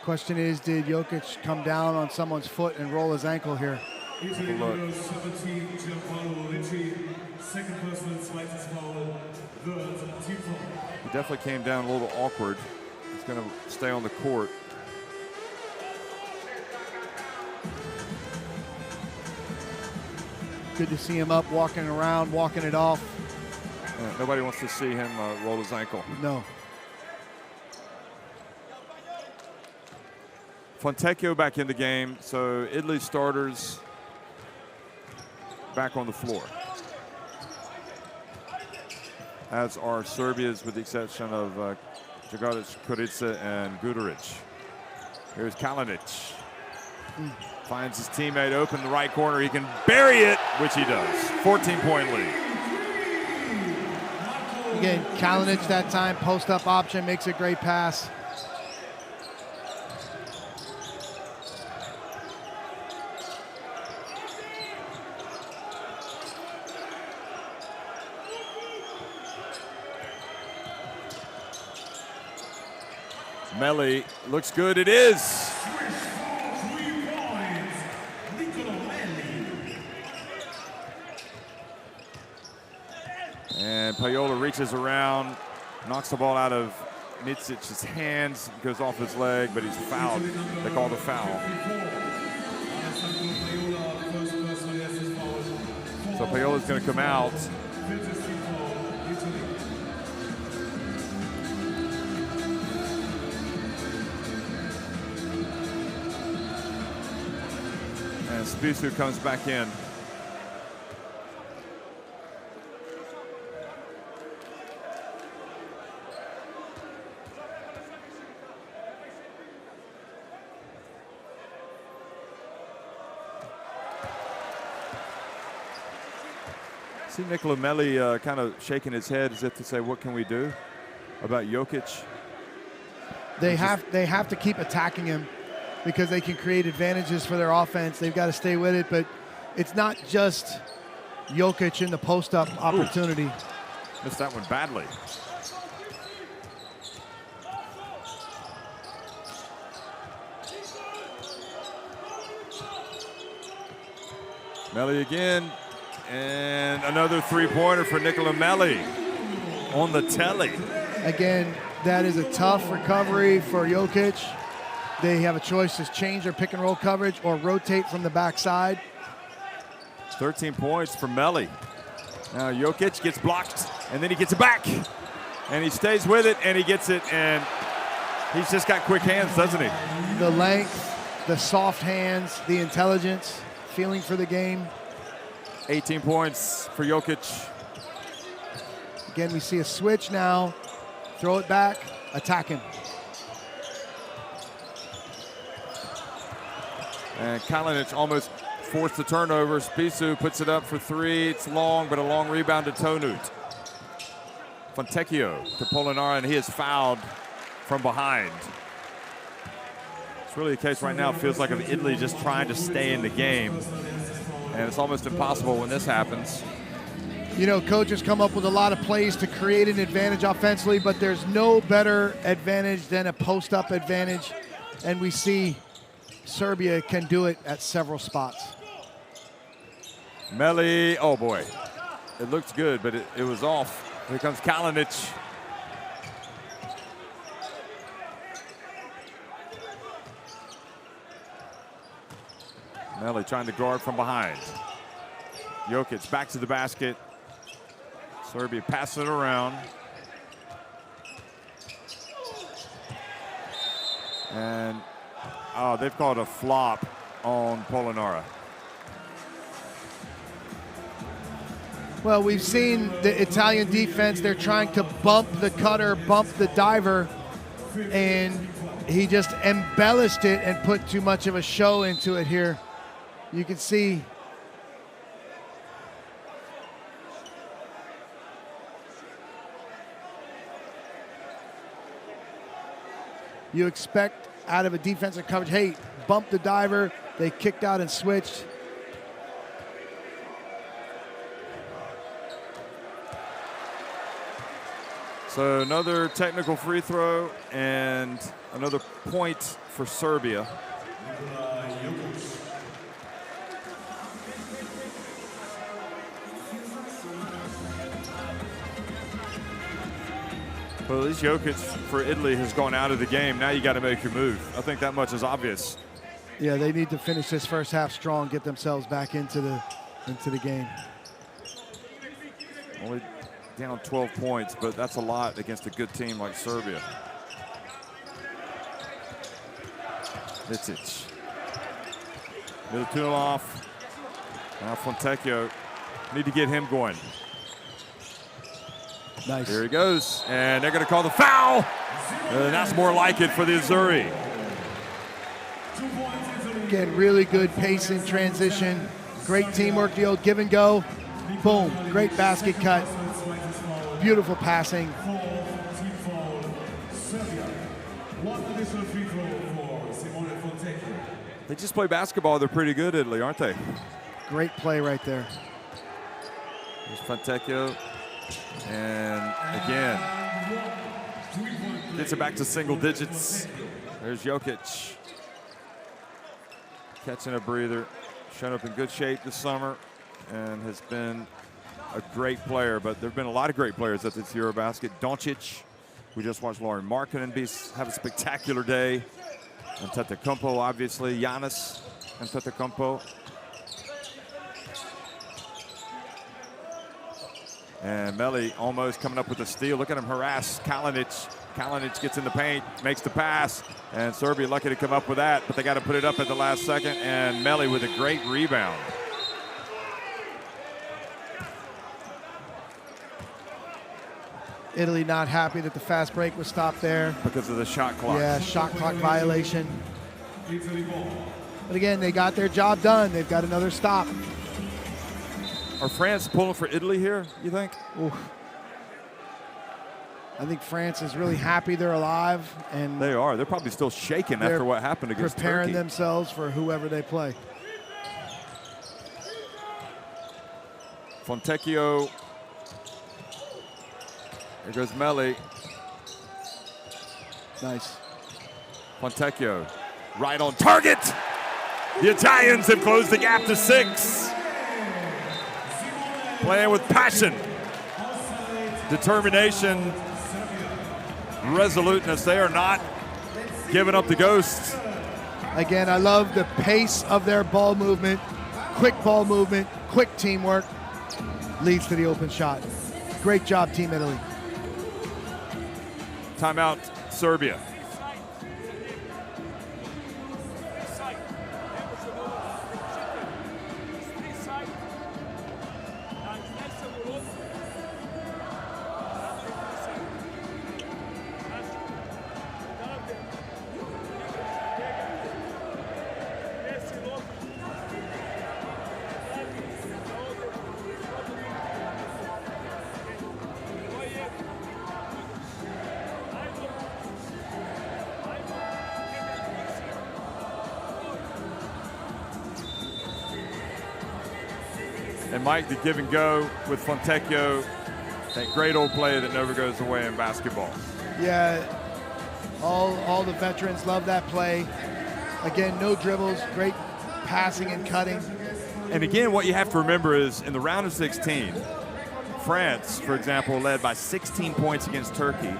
Question is, did Jokic come down on someone's foot and roll his ankle here? Take a look. He definitely came down a little awkward. He's going to stay on the court. Good to see him up, walking around, walking it off. Yeah, nobody wants to see him roll his ankle. No. Fontecchio back in the game, so Italy starters back on the floor. as are Serbia's, with the exception of Dragalic, Kurica, and Guduric. Here's Kalinic. Finds his teammate open in the right corner. He can bury it, which he does. 14-point lead. Again, Kalinic that time, post-up option, makes a great pass. Melli looks good. It is. And Payola reaches around, knocks the ball out of Micic's hands, goes off his leg, but he's fouled. They call the foul. So Payola's going to come out. And Spisu comes back in. See Nikola Melli kind of shaking his head as if to say, what can we do about Jokic? They have to keep attacking him because they can create advantages for their offense. They've got to stay with it, but it's not just Jokic in the post-up opportunity. Ooh. Missed that one badly. Melli again. And another three-pointer for Nikola Melli on the telly. Again, that is a tough recovery for Jokic. They have a choice to change their pick-and-roll coverage or rotate from the backside. 13 points for Melli. Now Jokic gets blocked, and then he gets it back. And he stays with it, and he gets it, and he's just got quick hands, doesn't he? The length, the soft hands, the intelligence, feeling for the game. 18 points for Jokic. Again, we see a switch now. Throw it back, attack him. And Kalinic almost forced the turnover. Spisu puts it up for three. It's long, but a long rebound to Tonut. Fontecchio to Polonara, and he is fouled from behind. It's really the case right now. It feels like of Italy just trying to stay in the game. And it's almost impossible when this happens. You know, coaches come up with a lot of plays to create an advantage offensively, but there's no better advantage than a post-up advantage. And we see Serbia can do it at several spots. Melli, oh boy. It looked good, but it was off. Here comes Kalinic. Melli trying to guard from behind. Jokic back to the basket. Serbia passing it around. And they've called a flop on Polonara. Well, we've seen the Italian defense. They're trying to bump the cutter, bump the diver, and he just embellished it and put too much of a show into it here. You can see you expect out of a defensive coverage, hey, bump the diver. They kicked out and switched. So another technical free throw and another point for Serbia. Well, at least Jokic for Italy has gone out of the game. Now you got to make your move. I think that much is obvious. Yeah, they need to finish this first half strong, get themselves back into the game. Only down 12 points, but that's a lot against a good team like Serbia. Micic. Milutinov. Now Fontecchio. Need to get him going. Nice. Here he goes, and they're going to call the foul. And that's more like it for the Azzurri. Again, really good pace in transition. Great teamwork, the old give and go. Boom, great basket cut. Beautiful passing. They just play basketball. They're pretty good, Italy, aren't they? Great play right there. There's Fontecchio. And again, gets it back to single digits. There's Jokic. Catching a breather. Shown up in good shape this summer and has been a great player. But there have been a lot of great players at this Eurobasket. Doncic. We just watched Lauren Markkanen have a spectacular day. And Antetokounmpo, obviously. Giannis Antetokounmpo. And Melli almost coming up with a steal. Look at him harass Kalinic. Kalinic gets in the paint, makes the pass, and Serbia lucky to come up with that, but they got to put it up at the last second, and Melli with a great rebound. Italy not happy that the fast break was stopped there. Because of the shot clock. Yeah, shot clock violation. But again, they got their job done. They've got another stop. Are France pulling for Italy here, you think? Oof. I think France is really happy they're alive. And they are. They're probably still shaking after what happened against Turkey. Preparing themselves for whoever they play. Fontecchio. Here goes Melli. Nice. Fontecchio, right on target. The Italians have closed the gap to 6. Playing with passion, determination, resoluteness. They are not giving up the ghost. Again, I love the pace of their ball movement. Quick ball movement, quick teamwork leads to the open shot. Great job, Team Italy. Timeout, Serbia. And Mike, the give and go with Fontecchio, that great old play that never goes away in basketball. Yeah, all the veterans love that play. Again, no dribbles, great passing and cutting. And again, what you have to remember is in the round of 16, France, for example, led by 16 points against Turkey.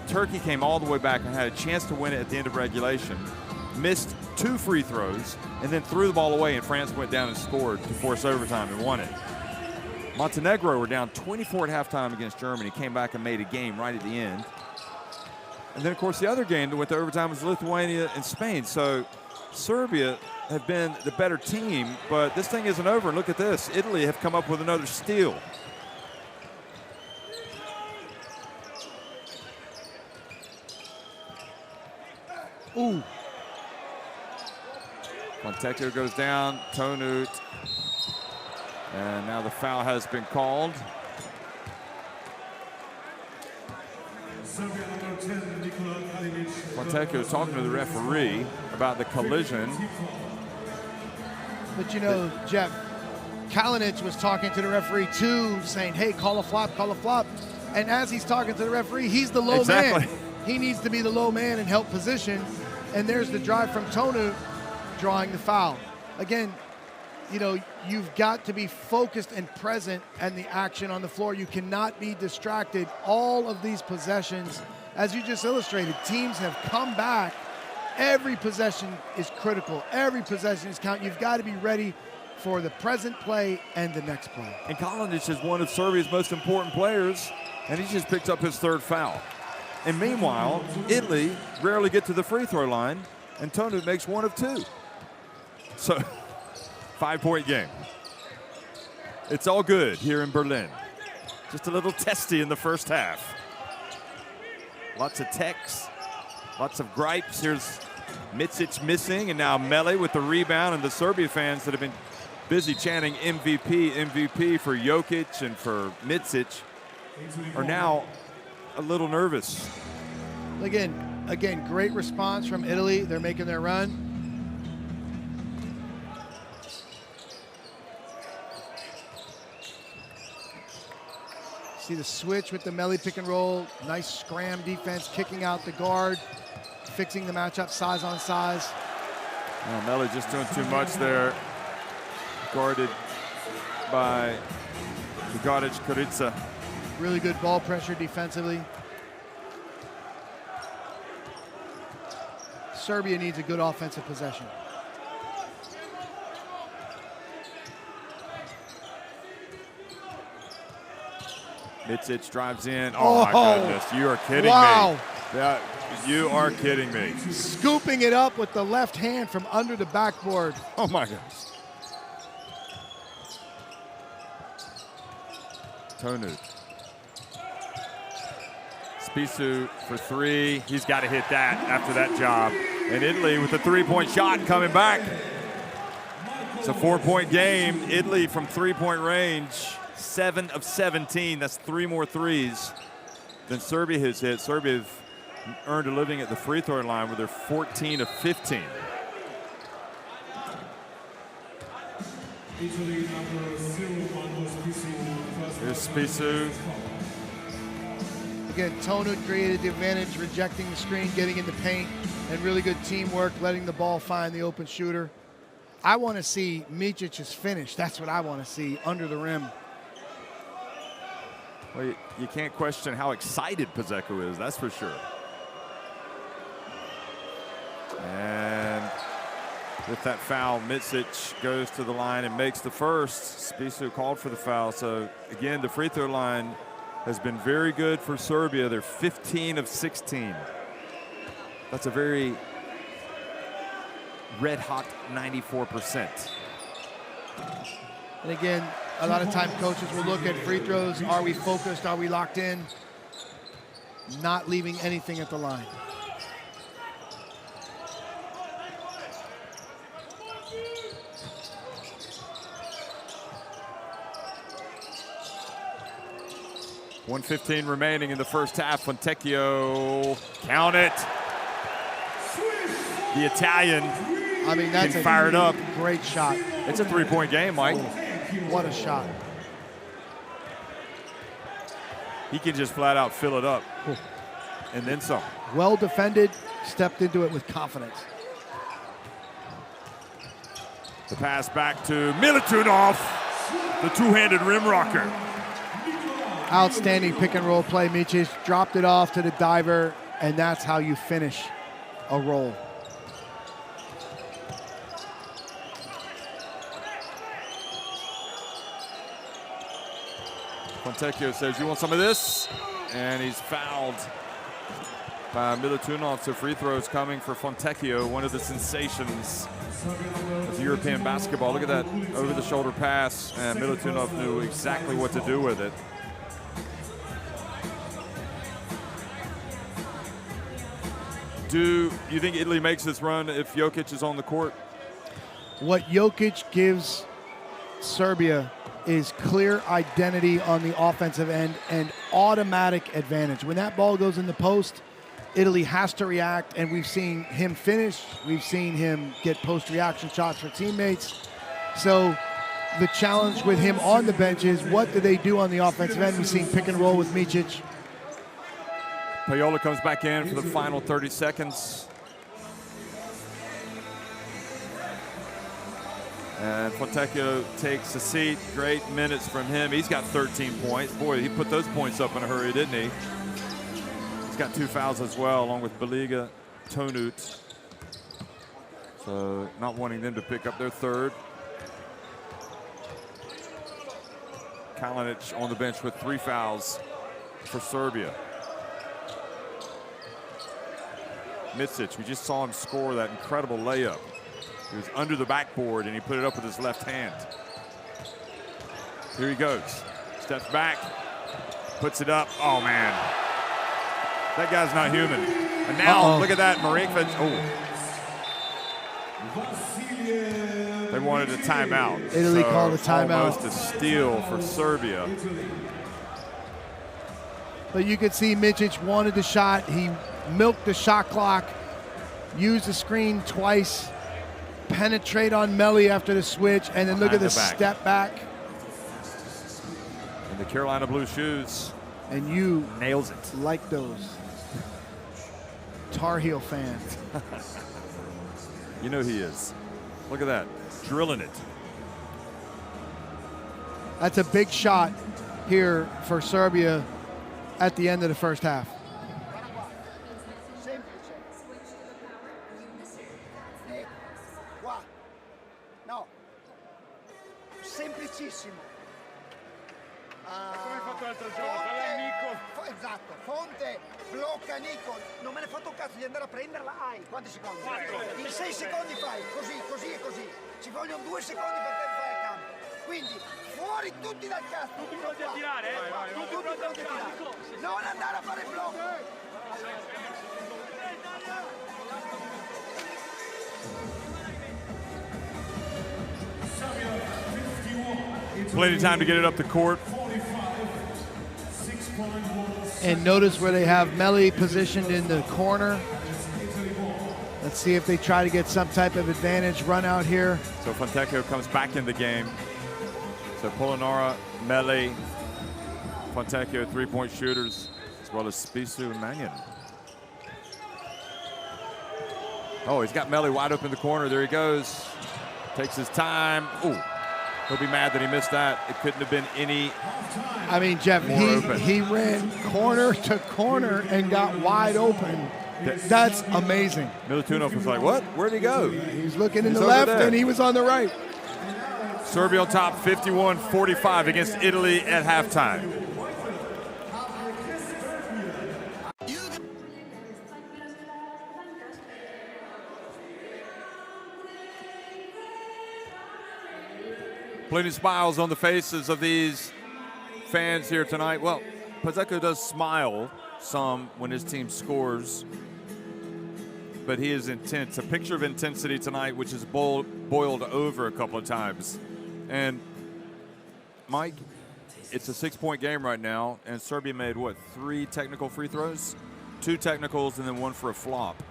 Turkey came all the way back and had a chance to win it at the end of regulation. Missed 2 free throws and then threw the ball away, and France went down and scored to force overtime and won it. Montenegro were down 24 at halftime against Germany, came back and made a game right at the end. And then, of course, the other game that went to overtime was Lithuania and Spain. So Serbia have been the better team, but this thing isn't over. Look at this. Italy have come up with another steal. Ooh. Fontecchio goes down, Tonut, and now the foul has been called. Fontecchio is talking to the referee about the collision. But you know, Jeff, Kalinic was talking to the referee too, saying, hey, call a flop, call a flop. And as he's talking to the referee, he's the low man. He needs to be the low man and help position. And there's the drive from Tonut, drawing the foul. Again, you know, you've got to be focused and present in the action on the floor. You cannot be distracted. All of these possessions, as you just illustrated, teams have come back. Every possession is critical. Every possession is count. You've got to be ready for the present play and the next play. And Kalinic is one of Serbia's most important players, and he just picked up his 3rd foul. And meanwhile, Italy rarely get to the free throw line, and Tonut makes 1 of 2. So, 5-point game. It's all good here in Berlin. just a little testy in the first half. Lots of texts, lots of gripes. Here's Micic missing, and now Mele with the rebound, and the Serbia fans that have been busy chanting MVP, MVP for Jokic and for Micic are now a little nervous. Again, great response from Italy. They're making their run. See the switch with the Mele pick and roll. Nice scram defense, kicking out the guard, fixing the matchup size on size. Well, Mele just doing too much there. Guarded by Godic Kurica. Really good ball pressure defensively. Serbia needs a good offensive possession. Micic drives in. Oh, my goodness. You are kidding me. Yeah, you are kidding me. Scooping it up with the left hand from under the backboard. Oh, my gosh. Tonu. Spisu for three. He's got to hit that after that job. And Italy with the three-point shot coming back. It's a 4-point game. Italy from three-point range, 7 of 17. That's 3 more threes than Serbia has hit. Serbia have earned a living at the free throw line where they're 14 of 15. Here's Spisu. Again, Tonu created the advantage, rejecting the screen, getting in the paint, and really good teamwork, letting the ball find the open shooter. I want to see Micic's finish. That's what I want to see, under the rim. Well, you can't question how excited Pizzeco is, that's for sure. And with that foul, Micic goes to the line and makes the first. Spisu called for the foul. So, again, the free throw line has been very good for Serbia. They're 15 of 16. That's a very red-hot 94%. And again, a lot of time coaches will look at free throws. Are we focused? Are we locked in? Not leaving anything at the line. .115 remaining in the first half. Fontecchio, count it. The Italian that's can fire it up. Great shot. It's a three-point game, Mike. What a shot. He can just flat out fill it up. And then some. Well defended, stepped into it with confidence. The pass back to Militunov, the two-handed rim rocker. Outstanding pick and roll play. Micic dropped it off to the diver, and that's how you finish a roll. Fontecchio says, you want some of this? And he's fouled by Militunov. So free throws coming for Fontecchio, one of the sensations of European basketball. Look at that over-the-shoulder pass, and Militunov knew exactly what to do with it. Do you think Italy makes this run if Jokic is on the court? What Jokic gives Serbia is clear identity on the offensive end and automatic advantage. When that ball goes in the post, Italy has to react, and we've seen him finish. We've seen him get post-reaction shots for teammates. So the challenge with him on the bench is, what do they do on the offensive end? We've seen pick and roll with Micic. Payola comes back in for the final 30 seconds. And Fontecchio takes a seat. Great minutes from him. He's got 13 points. Boy, he put those points up in a hurry, didn't he? He's got 2 fouls as well, along with Baliga, Tonut. So not wanting them to pick up their third. Kalinic on the bench with 3 fouls for Serbia. Micic, we just saw him score that incredible layup. He was under the backboard and he put it up with his left hand. Here he goes. Steps back. Puts it up. Oh, man. That guy's not human. And now, look at that. Marinkovic. Oh. They wanted a timeout. Italy called a timeout. Almost a steal for Serbia. But you could see Micic wanted the shot. He milked the shot clock, used the screen twice, penetrate on Melli after the switch, and then look at the step back. And the Carolina blue shoes. And you nails it. Like those Tar Heel fans. You know he is. Look at that. Drilling it. That's a big shot here for Serbia at the end of the first half. No, semplicissimo. Come hai fatto l'altro giorno? Palla a Nico. Esatto, Fonte blocca Nico, non me ne foto un cazzo di andare a prenderla. Quanti secondi? 4. In 6 secondi fai così, così e così. Ci vogliono 2 secondi per fare il campo. Quindi fuori tutti dal cazzo. Tutti pronti a tirare, Tutti pronti a tirare. Non andare a fare il blocco. Plenty of time to get it up the court. And notice where they have Melli positioned in the corner. Let's see if they try to get some type of advantage run out here. So Fontecchio comes back in the game. So Polonara, Melli, Fontecchio, three-point shooters, as well as Spisu and Mannion. Oh, he's got Melli wide open in the corner. There he goes. Takes his time. Ooh. He'll be mad that he missed that. It couldn't have been any. I mean, Jeff, he ran corner to corner and got wide open. That's amazing. Militunov was like, what? Where'd he go? He's looking in the left and he was on the right. Serbia on top 51-45 against Italy at halftime. Plenty of smiles on the faces of these fans here tonight. Well, Pozzecco does smile some when his team scores, but he is intense. A picture of intensity tonight, which is boiled over a couple of times. And Mike, it's a 6-point game right now, and Serbia made, what, 3 technical free throws? 2 technicals and then 1 for a flop.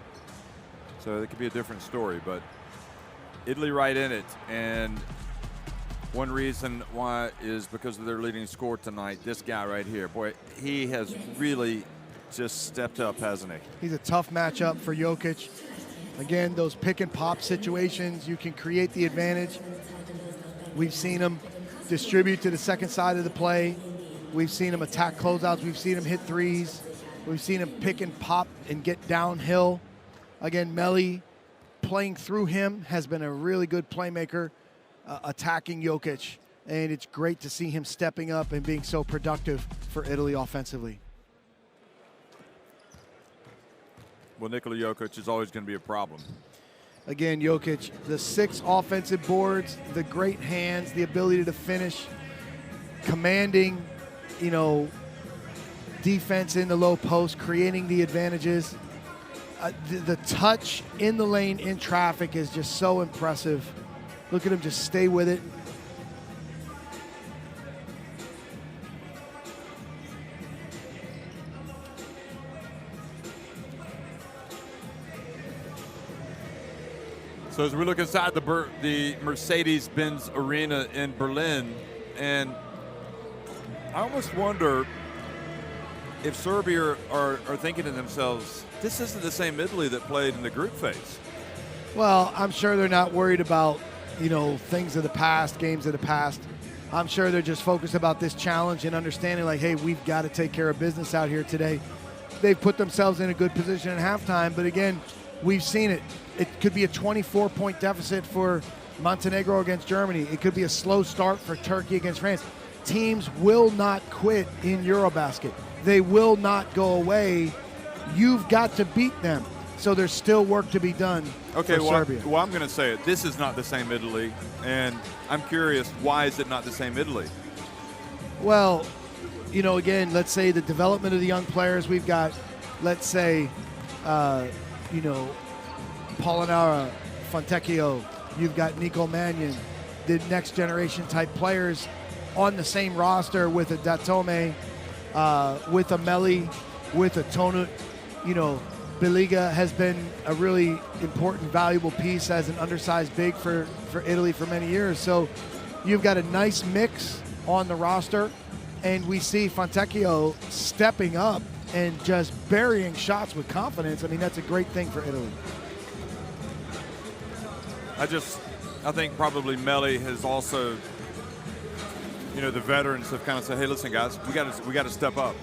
So it could be a different story, but Italy right in it. And one reason why is because of their leading scorer tonight, this guy right here. Boy, he has really just stepped up, hasn't he? He's a tough matchup for Jokic. Again, those pick and pop situations, you can create the advantage. We've seen him distribute to the second side of the play. We've seen him attack closeouts. We've seen him hit threes. We've seen him pick and pop and get downhill. Again, Melli playing through him has been a really good playmaker. Attacking Jokic, and it's great to see him stepping up and being so productive for Italy offensively. Well, Nikola Jokic is always going to be a problem. Again, Jokic, the 6 offensive boards, the great hands, the ability to finish, commanding, defense in the low post, creating the advantages. The touch in the lane in traffic is just so impressive. Look at him just stay with it. So as we look inside the Mercedes-Benz Arena in Berlin, and I almost wonder if Serbia are thinking to themselves, this isn't the same Italy that played in the group phase. Well, I'm sure they're not worried about things of the past, games of the past. I'm sure they're just focused about this challenge and understanding like, hey, we've got to take care of business out here today. They've put themselves in a good position at halftime, but again, we've seen it. It could be a 24-point deficit for Montenegro against Germany. It could be a slow start for Turkey against France. Teams will not quit in Eurobasket. They will not go away. You've got to beat them. So there's still work to be done for Serbia. Well, I'm going to say it. This is not the same Italy, and I'm curious, why is it not the same Italy? Well, you know, again, let's say the development of the young players. We've got, let's say, you know, Polonara, Fontecchio. You've got Nico Mannion, the next generation type players on the same roster with a Datome, with a Meli, with a Tonut. You know, Biliga has been a really important, valuable piece as an undersized big for Italy for many years. So you've got a nice mix on the roster, and we see Fontecchio stepping up and just burying shots with confidence. I mean, that's a great thing for Italy. I think probably Meli has also, you know, the veterans have kind of said, hey, listen, guys, we got to step up.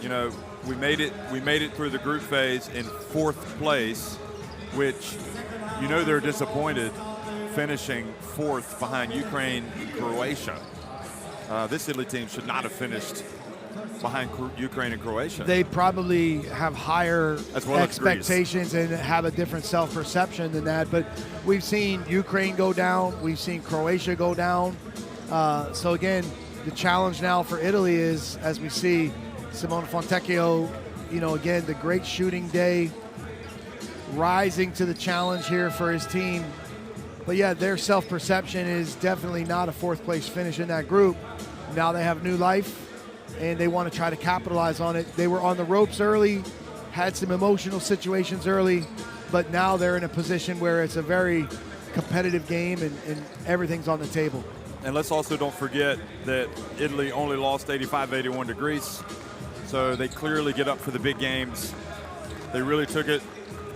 You know, we made it through the group phase in 4th place, which, you know, they're disappointed finishing 4th behind Ukraine and Croatia. This Italy team should not have finished behind Ukraine and Croatia. They probably have higher expectations and have a different self-perception than that. But we've seen Ukraine go down. We've seen Croatia go down. So, again, the challenge now for Italy is, as we see, Simone Fontecchio, you know, again, the great shooting day, rising to the challenge here for his team. But, yeah, their self-perception is definitely not a 4th place finish in that group. Now they have new life, and they want to try to capitalize on it. They were on the ropes early, had some emotional situations early, but now they're in a position where it's a very competitive game and everything's on the table. And let's also don't forget that Italy only lost 85-81 to Greece, so they clearly get up for the big games. They really took it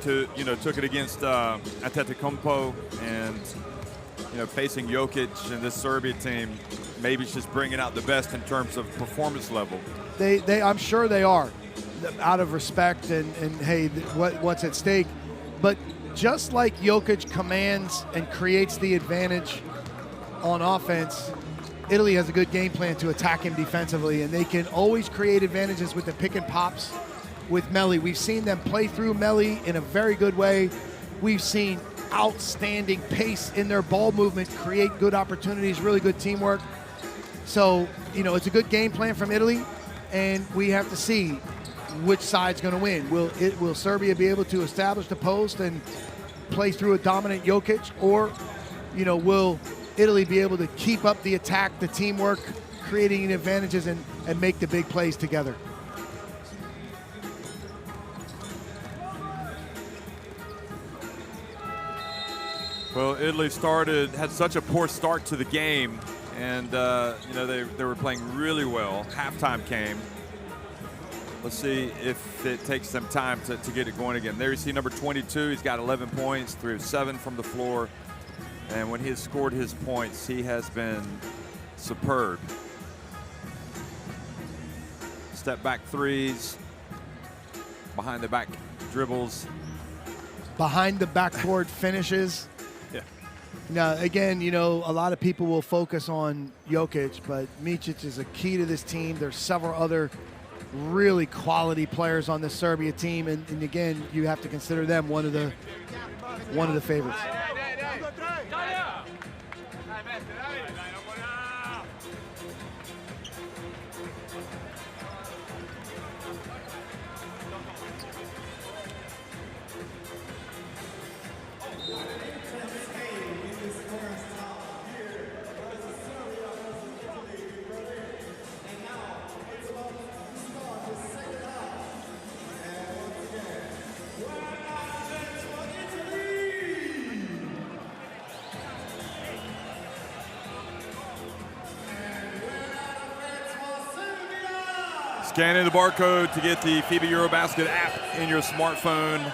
against Antetokounmpo, and, you know, facing Jokic and this Serbia team, maybe it's just bringing out the best in terms of performance level. I'm sure they are, out of respect and hey, what's at stake. But just like Jokic commands and creates the advantage on offense, Italy has a good game plan to attack him defensively, and they can always create advantages with the pick and pops with Meli. We've seen them play through Meli in a very good way. We've seen outstanding pace in their ball movement, create good opportunities, really good teamwork. So, you know, it's a good game plan from Italy, and we have to see which side's going to win. Will Serbia be able to establish the post and play through a dominant Jokic, or, you know, will Italy be able to keep up the attack, the teamwork, creating advantages and make the big plays together? Well, Italy had such a poor start to the game, and you know, they were playing really well. Halftime came. Let's see if it takes them time to get it going again. There you see number 22. He's got 11 points, 3 of 7 from the floor. And when he has scored his points, he has been superb. Step back threes, behind the back dribbles. Behind the backboard finishes. Yeah. Now, again, you know, a lot of people will focus on Jokic, but Micic is a key to this team. There's several other really quality players on the Serbia team, and again, you have to consider them one of the favorites. Scanning the barcode to get the FIBA Eurobasket app in your smartphone.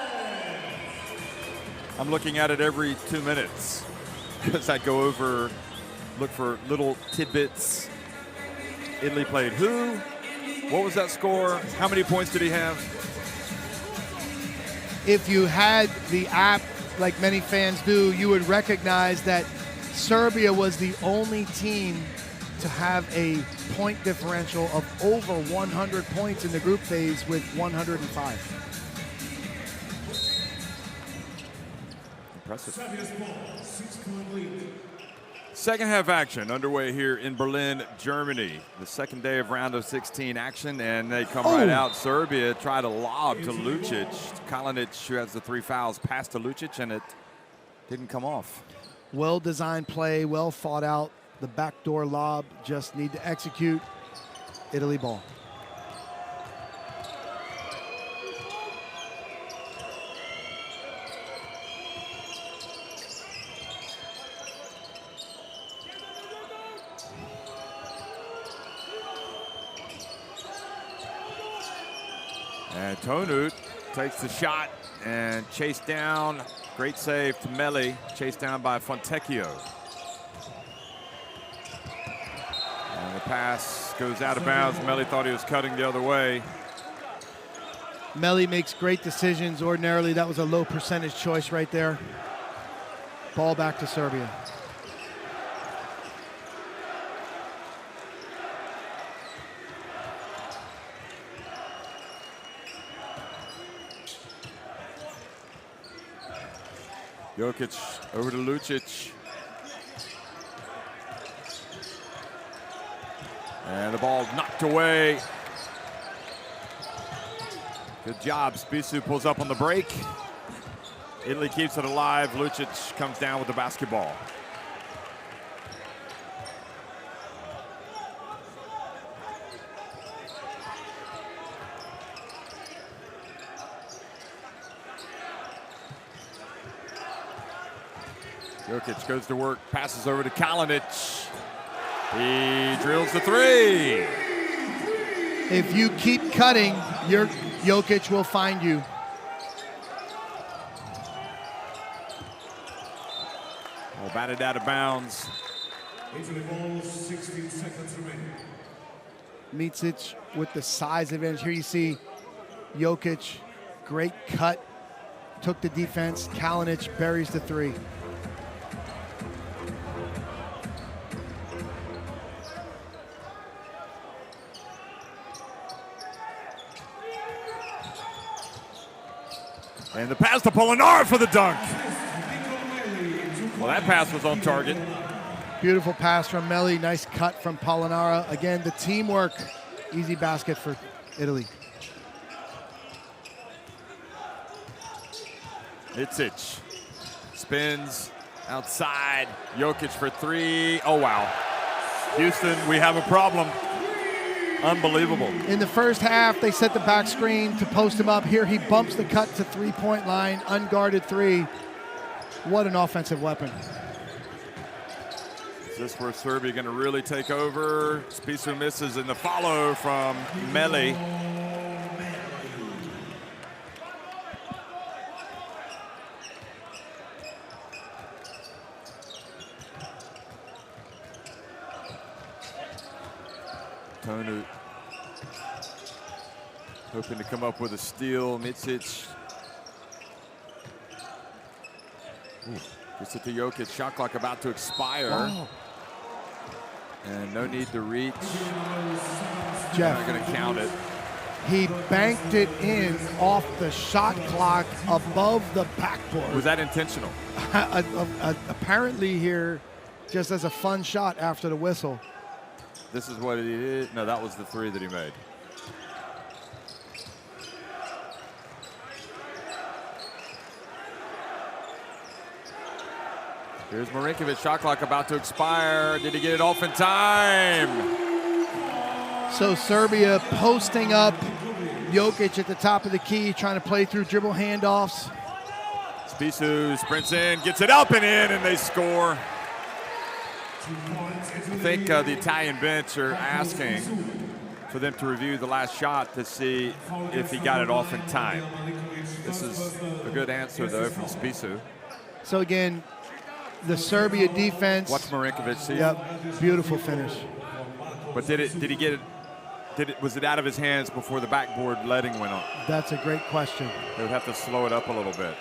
I'm looking at it every 2 minutes as I go over, look for little tidbits. Italy played who? What was that score? How many points did he have? If you had the app, like many fans do, you would recognize that Serbia was the only team to have a point differential of over 100 points in the group phase with 105. Impressive. Second half action underway here in Berlin, Germany. The second day of round of 16 action, and they come right out. Serbia try to lob to Lucic. Kalinic, who has the 3 fouls, passed to Lucic, and it didn't come off. Well-designed play, well thought out. The backdoor lob, just need to execute. Italy ball. And Tonut takes the shot and chased down. Great save to Meli, chased down by Fontecchio. And the pass goes out of bounds. Meli thought he was cutting the other way. Meli makes great decisions. Ordinarily, that was a low percentage choice right there. Ball back to Serbia. Jokic over to Lucic. And the ball knocked away. Good job. Spisu pulls up on the break. Italy keeps it alive. Lucic comes down with the basketball. Jokic goes to work, passes over to Kalinic. He drills the 3. If you keep cutting, your Jokic will find you. Well, batted out of bounds. Italy ball, 16 seconds remaining. Micic with the size advantage. Here you see Jokic, great cut, took the defense. Kalinic buries the 3. And the pass to Polonara for the dunk. Well, that pass was on target. Beautiful pass from Meli. Nice cut from Polonara. Again, the teamwork. Easy basket for Italy. Micic spins outside. Jokic for 3. Oh, wow. Houston, we have a problem. Unbelievable. In the first half, they set the back screen to post him up. Here he bumps the cut to three-point line, unguarded 3. What an offensive weapon. Is this where Serbia going to really take over? Spisu misses in the follow from Meli. Tonut hoping to come up with a steal. Micic. Gets it to Jokic. Shot clock about to expire. Wow. And no need to reach. Jeff. Not going to count it. He banked it in off the shot clock above the backboard. Was that intentional? Apparently here, just as a fun shot after the whistle. This is what he did. No, that was the 3 that he made. Here's Marinkovic, shot clock about to expire. Did he get it off in time? So Serbia posting up Jokic at the top of the key, trying to play through dribble handoffs. Spisu sprints in, gets it up and in, and they score. I think the Italian bench are asking for them to review the last shot to see if he got it off in time. This is a good answer, though, from Spisu. So again, the Serbia defense. Watch Marinkovic see. Yep, beautiful finish. But did he get it? Was it out of his hands before the backboard letting went on? That's a great question. They would have to slow it up a little bit.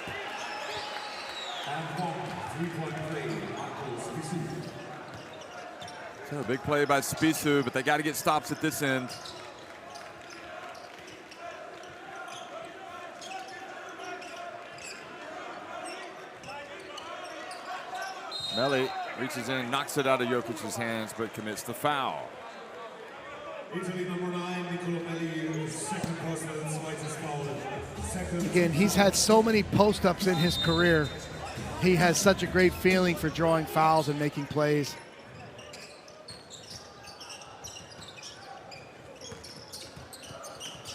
So a big play by Spisu, but they got to get stops at this end. Meli reaches in, knocks it out of Jokic's hands, but commits the foul. Italy number 9, Nicolo Belli, second personal, zweites foul. Second. Again, he's had so many post-ups in his career. He has such a great feeling for drawing fouls and making plays.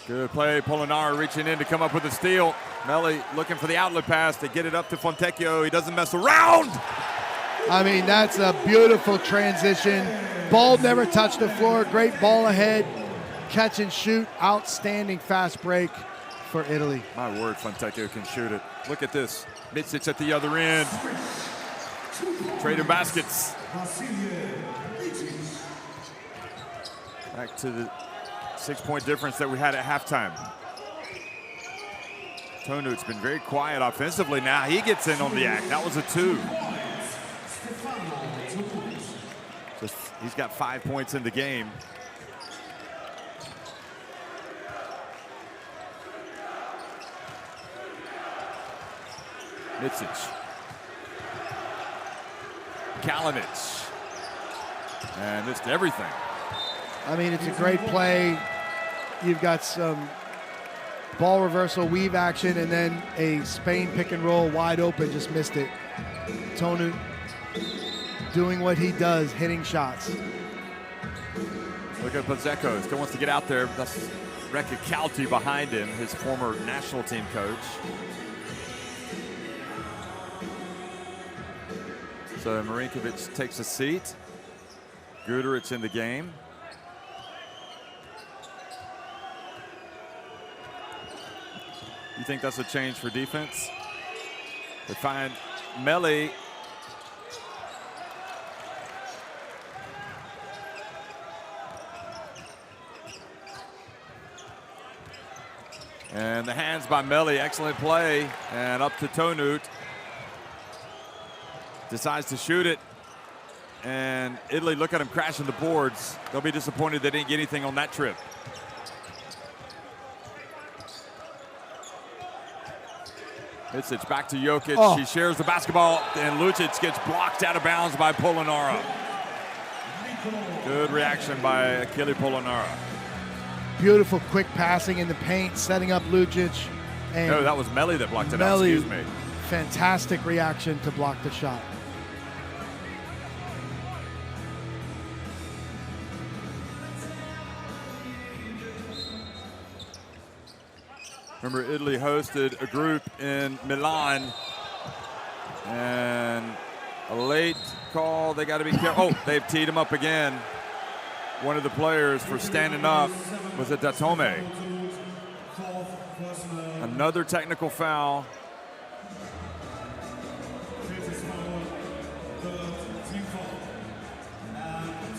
Good play, Polonara reaching in to come up with a steal. Melli looking for the outlet pass to get it up to Fontecchio. He doesn't mess around. I mean, that's a beautiful transition. Ball never touched the floor. Great ball ahead. Catch and shoot. Outstanding fast break for Italy. My word, Fontecchio can shoot it. Look at this. Micic at the other end. Trading baskets. Back to the 6-point difference that we had at halftime. Tonu's been very quiet offensively. Now he gets in on the act. That was a 2. He's got 5 points in the game. Micic. Kalinic. And missed everything. I mean, it's a great play. You've got some ball reversal, weave action, and then a Spain pick and roll wide open, just missed it. Tonu doing what he does, hitting shots. Look at Pozzecco, still wants to get out there. That's Rekha Kalti behind him, his former national team coach. So Marinkovic takes a seat. Guduric in the game. You think that's a change for defense? They find Melli. And the hands by Melli, excellent play. And up to Tonu. Decides to shoot it. And Italy, look at him crashing the boards. They'll be disappointed they didn't get anything on that trip. Micic back to Jokic. Oh. She shares the basketball, and Lucic gets blocked out of bounds by Polonara. Good reaction by Achille Polonara. Beautiful quick passing in the paint, setting up Lucic. And No, that was Melli that blocked it out, excuse me. Fantastic reaction to block the shot. Remember, Italy hosted a group in Milan, and a late call. They got to be careful. Oh, they've teed him up again. One of the players for standing up was a Datome. Another technical foul.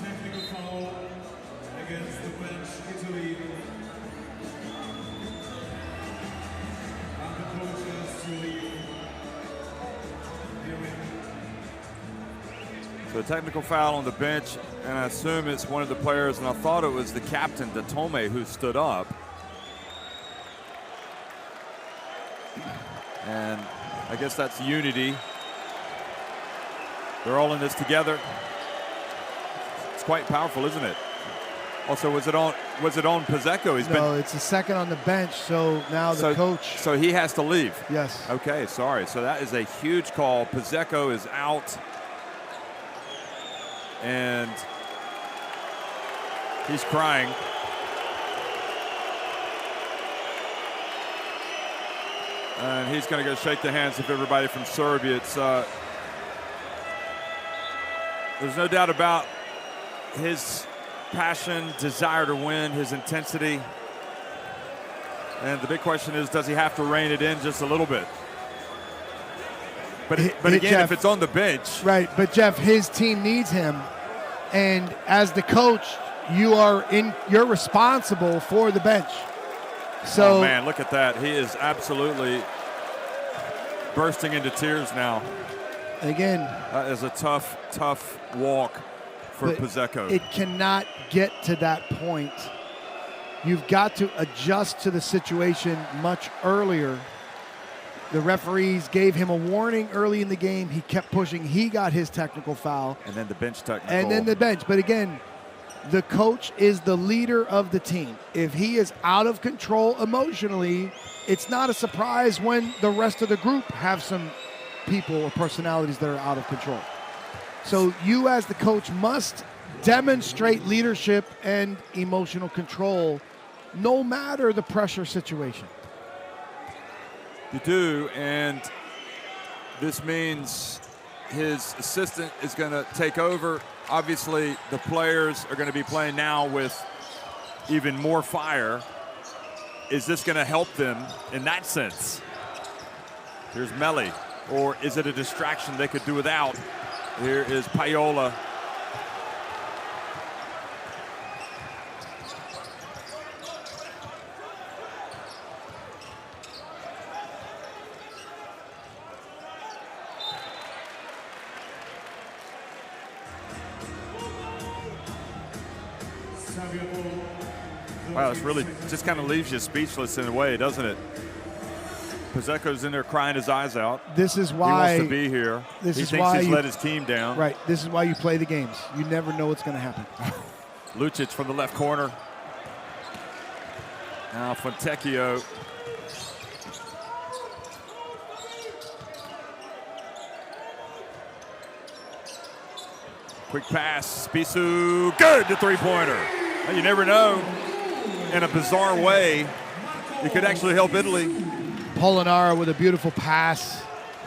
Technical foul against the bench, Italy. So a technical foul on the bench, and I assume it's one of the players, and I thought it was the captain, Datome, who stood up. And I guess that's unity. They're all in this together. It's quite powerful, isn't it? Also, was it on Pozzecco? It's a second on the bench, so now the coach. So he has to leave. Yes. Okay, sorry. So that is a huge call. Pozzecco is out. And he's crying. And he's going to go shake the hands of everybody from Serbia. It's there's no doubt about his passion, desire to win, his intensity. And the big question is, does he have to rein it in just a little bit? But again, Jeff, if it's on the bench. Right, but Jeff, his team needs him. And as the coach, you're responsible for the bench. So, oh man, look at that. He is absolutely bursting into tears now. Again, that is a tough, tough walk for Pozzecco. It cannot get to that point. You've got to adjust to the situation much earlier The referees gave him a warning early in the game. He kept pushing. He got his technical foul. And then the bench technical. And then the bench. But again, the coach is the leader of the team. If he is out of control emotionally, it's not a surprise when the rest of the group have some people or personalities that are out of control. So you as the coach must demonstrate leadership and emotional control no matter the pressure situation. You do, and this means his assistant is going to take over. Obviously, the players are going to be playing now with even more fire. Is this going to help them in that sense? Here's Melli, or is it a distraction they could do without? Here is Paiola. Wow, this really just kind of leaves you speechless in a way, doesn't it? Puzeco's in there crying his eyes out. This is why he wants to be here. This he is thinks why he's you, let his team down. Right. This is why you play the games. You never know what's going to happen. Lucic from the left corner. Now Fontecchio. Quick pass. Spissu. Good. The three-pointer. Well, you never know. In a bizarre way, it could actually help Italy. Polonara with a beautiful pass,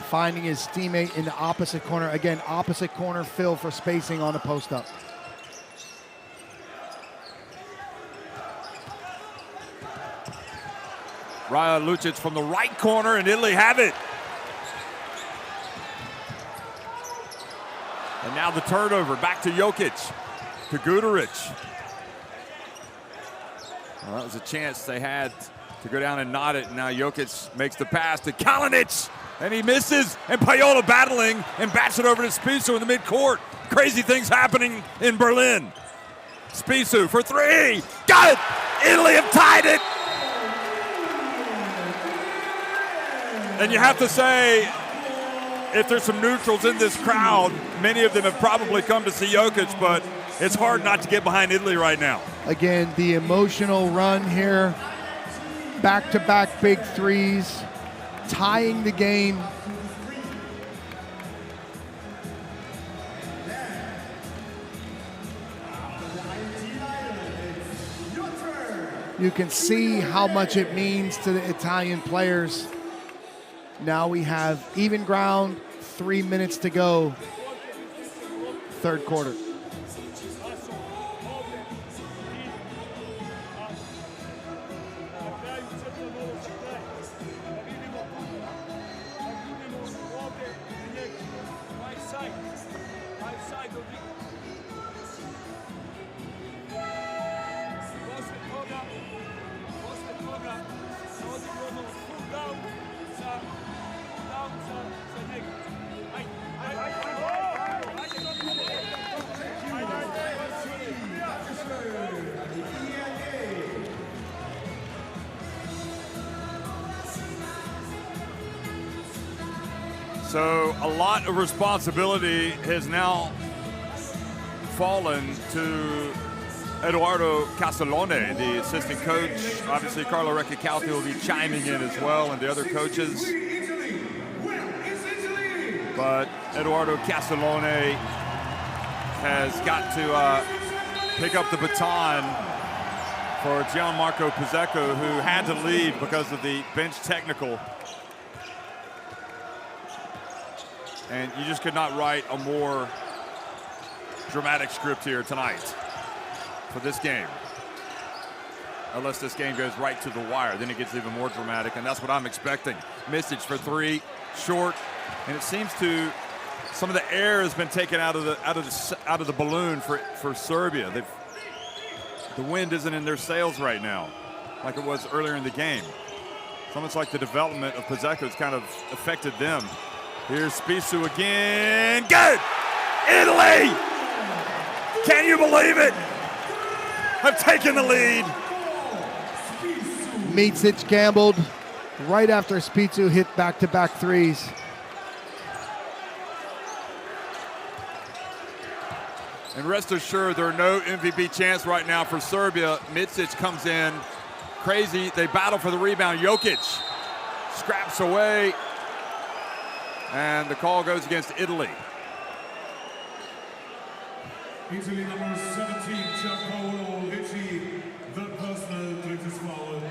finding his teammate in the opposite corner. Again, opposite corner fill for spacing on the post-up. Raya Lucic from the right corner, and Italy have it. And now the turnover, back to Jokic, to Guduric. Well, that was a chance they had to go down and knot it. And now Jokic makes the pass to Kalinic, and he misses. And Paiola battling and bats it over to Spissu in the midcourt. Crazy things happening in Berlin. Spissu for three. Got it! Italy have tied it! And you have to say, if there's some neutrals in this crowd, many of them have probably come to see Jokic, but it's hard not to get behind Italy right now. Again, the emotional run here, back-to-back big threes, tying the game. You can see how much it means to the Italian players. Now we have even ground, 3 minutes to go, third quarter. So a lot of responsibility has now fallen to Edoardo Castellone, the assistant coach. Obviously, Carlo Recicalti will be chiming in as well, and the other coaches. But Edoardo Castellone has got to pick up the baton for Gianmarco Puzeco, who had to leave because of the bench technical. And you just could not write a more dramatic script here tonight for this game. Unless this game goes right to the wire, then it gets even more dramatic, and that's what I'm expecting. Misic for three, short, and it seems to some of the air has been taken out of the balloon for Serbia. The wind isn't in their sails right now, like it was earlier in the game. It's almost like the development of Puzeco has kind of affected them. Here's Spissu again. Good! Italy! Can you believe it? Have taken the lead. Micic gambled, right after Spicu hit back-to-back threes. And rest assured, there are no MVP chance right now for Serbia. Micic comes in crazy. They battle for the rebound. Jokic scraps away. And the call goes against Italy. Italy number 17, Gianpaolo Ricci, the personal greatest foul.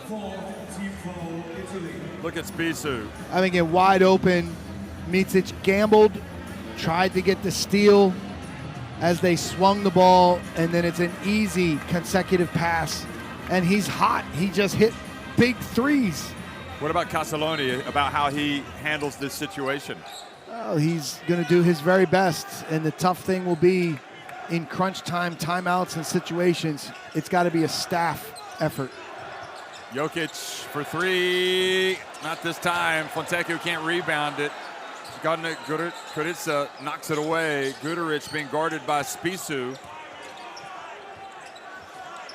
4th team foul, Italy. Look at Spicu. I think it wide open. Micic gambled, tried to get the steal as they swung the ball, and then it's an easy consecutive pass. And he's hot. He just hit big threes. What about Castelloni, about how he handles this situation? Well, he's going to do his very best, and the tough thing will be in crunch time, timeouts, and situations, it's got to be a staff effort. Jokic for three. Not this time. Fontecchio can't rebound it. Kurica knocks it away. Guduric being guarded by Spicu.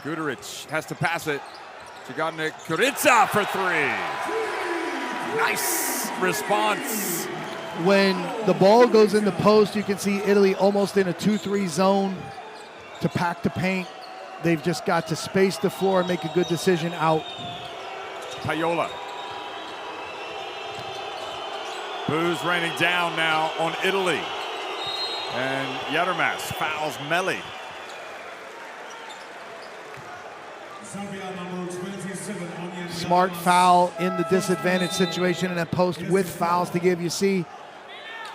Guduric has to pass it. Zagodnik, Kurica for three. Nice response. When the ball goes in the post, you can see Italy almost in a 2-3 zone to pack the paint. They've just got to space the floor and make a good decision out. Payola. Boo's raining down now on Italy. And Yilmaz fouls Meli. Serbia number 27, Onion. Smart foul in the disadvantaged situation in a post with fouls to give. You see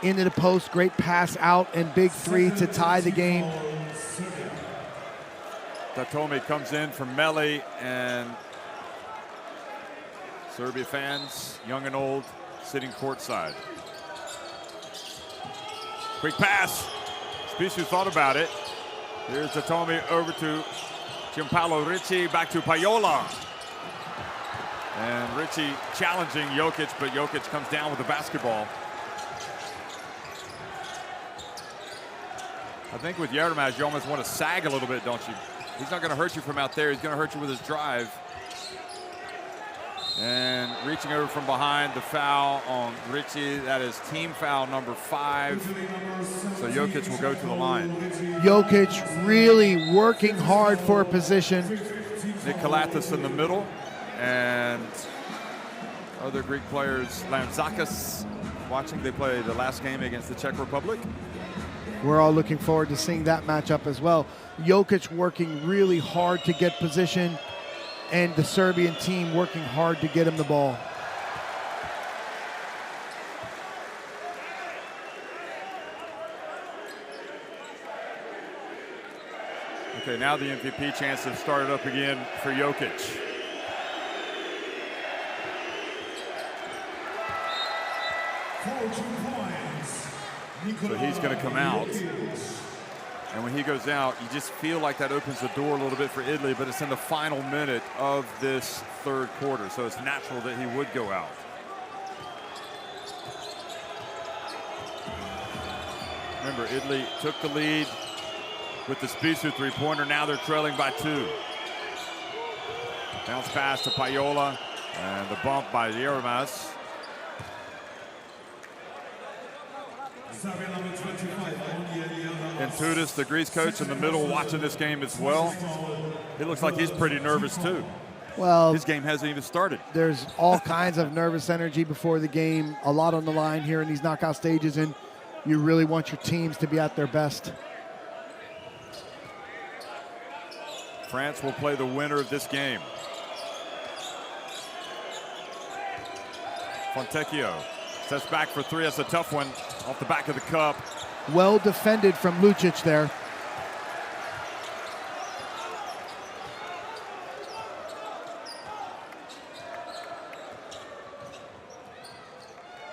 into the post, great pass out and big three to tie the game. Datomi comes in from Meli, and Serbia fans, young and old, sitting courtside. Quick pass. Spicu thought about it. Here's Datomi over to Gianpaolo Ricci, back to Payola. And Ricci challenging Jokic, but Jokic comes down with the basketball. I think with Yilmaz, you almost want to sag a little bit, don't you? He's not going to hurt you from out there. He's going to hurt you with his drive. And reaching over from behind, the foul on Ricci. That is team foul number 5. So Jokic will go to the line. Jokic really working hard for a position. Nick Kalatis in the middle. And other Greek players, Lanzakis, watching. They play the last game against the Czech Republic. We're all looking forward to seeing that matchup as well. Jokic working really hard to get position, and the Serbian team working hard to get him the ball. Okay, now the MVP chance has started up again for Jokic. So he's going to come out. And when he goes out, you just feel like that opens the door a little bit for Italy, but it's in the final minute of this third quarter, so it's natural that he would go out. Remember, Italy took the lead with the Spicu three-pointer. Now they're trailing by 2. Bounce pass to Payola, and the bump by Yilmaz. And Tudis, the Greece coach, in the middle watching this game as well. It looks like he's pretty nervous too. Well, his game hasn't even started. There's all kinds of nervous energy before the game, a lot on the line here in these knockout stages, and you really want your teams to be at their best. France will play the winner of this game. Fontecchio sets back for 3. That's a tough one off the back of the cup. Well defended from Lucic there.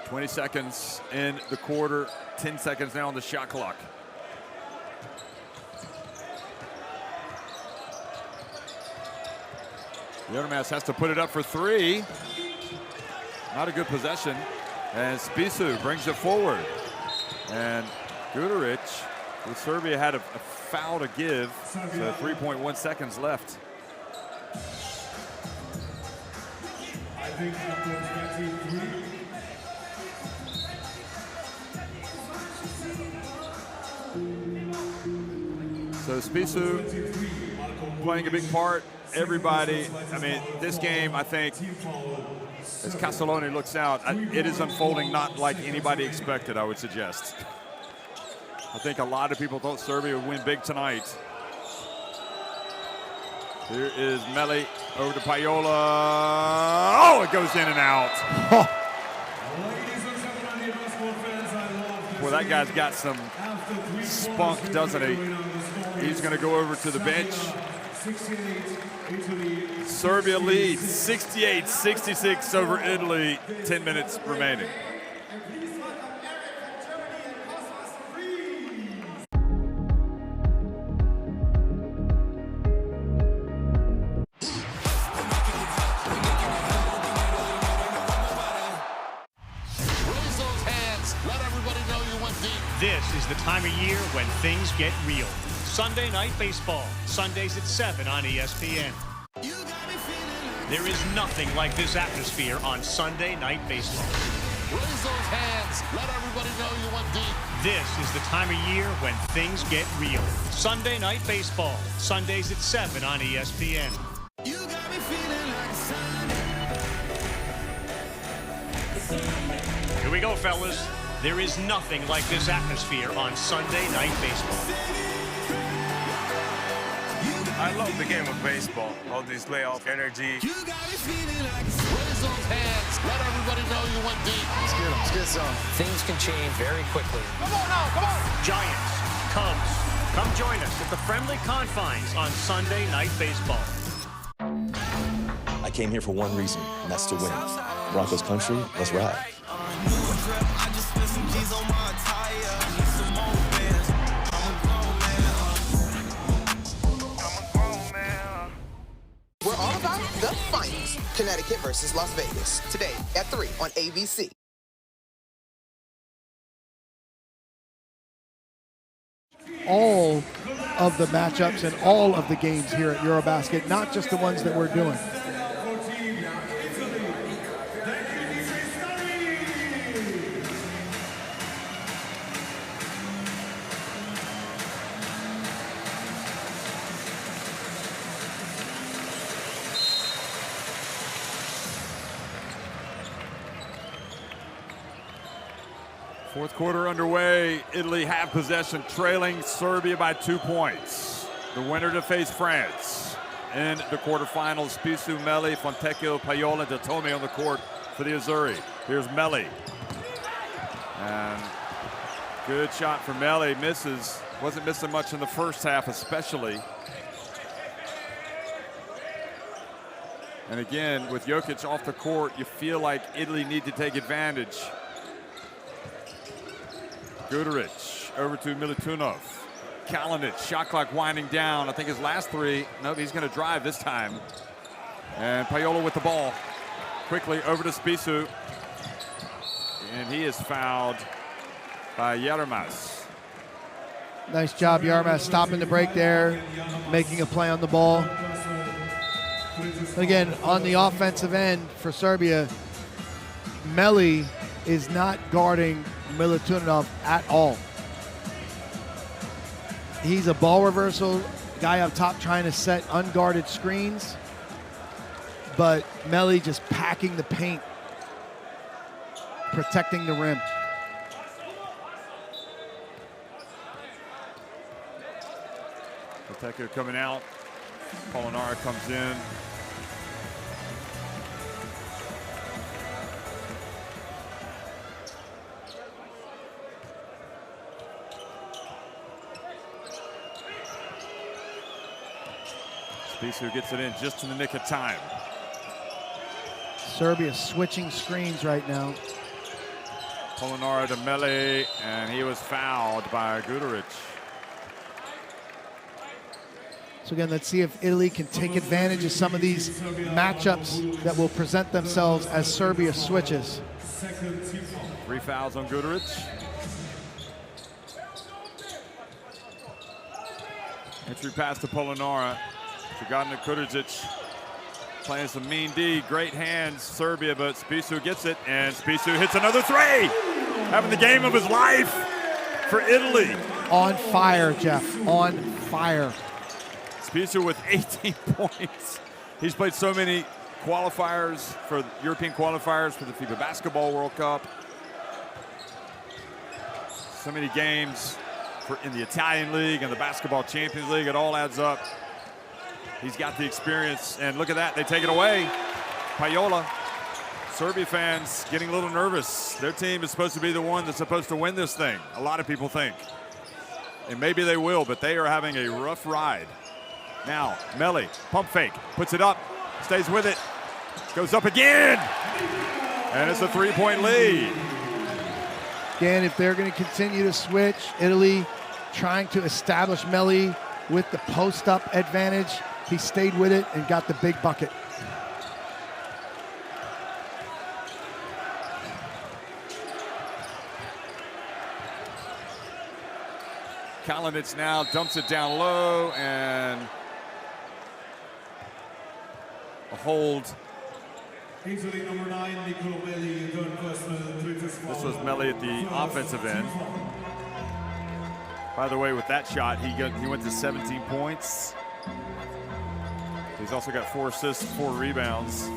"20 seconds in the quarter, 10 seconds now on the shot clock. Yilmaz has to put it up for 3. Not a good possession. And Spicu brings it forward. And Guduric, with Serbia had a foul to give, so 3.1 seconds left. Team number 23. So Spisu playing a big part. Everybody, I mean, this game, I think, as Castelloni looks out, it is unfolding not like anybody expected, I would suggest. I think a lot of people thought Serbia would win big tonight. Here is Meli over to Payola. Oh, it goes in and out. Well, that guy's got some spunk, doesn't he? He's going to go over to the bench. Serbia leads 68-66 over Italy, 10 minutes remaining. This is the time of year when things get real. Sunday Night Baseball, Sundays at 7 on ESPN. There is nothing like this atmosphere on Sunday Night Baseball. Raise those hands. Let everybody know you went deep. This is the time of year when things get real. Sunday Night Baseball, Sundays at 7 on ESPN. You got me feeling like Sunday. Here we go, fellas. There is nothing like this atmosphere on Sunday Night Baseball. I love the game of baseball, all this playoff energy. You got me feeling like raise those hands. Let everybody know you went deep. It's good zone. Things can change very quickly. Come on now, come on. Giants, Cubs, come join us at the friendly confines on Sunday Night Baseball. I came here for one reason, and that's to win. Broncos country, let's ride. We're all about the finals. Connecticut versus Las Vegas. Today at 3 on ABC. All of the matchups and all of the games here at Eurobasket, not just the ones that we're doing. Fourth quarter underway. Italy have possession, trailing Serbia by 2 points. The winner to face France in the quarterfinals. Spisu, Meli, Fontecchio, Payola, and Datome on the court for the Azzurri. Here's Meli. And good shot for Meli. Misses. Wasn't missing much in the first half, especially. And again, with Jokic off the court, you feel like Italy need to take advantage. Guduric over to Militunov. Kalinic, shot clock winding down. I think his last three. Nope, he's going to drive this time. And Payola with the ball. Quickly over to Spisu. And he is fouled by Yermas. Nice job, Yermas, stopping the break there, making a play on the ball. Again, on the offensive end for Serbia, Meli is not guarding Militunov at all. He's a ball reversal guy up top trying to set unguarded screens, but Meli just packing the paint, protecting the rim. Fontecchio coming out. Polonara comes in. Spisu gets it in just in the nick of time. Serbia switching screens right now. Polonara to Meli, and he was fouled by Guduric. So again, let's see if Italy can take advantage of some of these matchups that will present themselves as Serbia switches. 3 fouls on Guduric. Entry pass to Polonara. Forgotten to Kuduric. Playing some mean D, great hands, Serbia, but Spisu gets it, and Spisu hits another three. Having the game of his life for Italy. On fire, Jeff, on fire. Spisu with 18 points. He's played so many qualifiers for European qualifiers for the FIBA Basketball World Cup. So many games in the Italian League and the Basketball Champions League. It all adds up. He's got the experience, and look at that. They take it away. Payola. Serbia fans getting a little nervous. Their team is supposed to be the one that's supposed to win this thing, a lot of people think. And maybe they will, but they are having a rough ride. Now, Melli, pump fake, puts it up, stays with it, goes up again, and it's a three-point lead. Again, if they're going to continue to switch, Italy trying to establish Melli with the post-up advantage. He stayed with it and got the big bucket. Kalinic now dumps it down low, and a hold. Italy number 9, Nicolo Melli, third personal, drittes Foul. This was Melli at the offensive end. By the way, with that shot, he went to 17 points. He's also got 4 assists, 4 rebounds.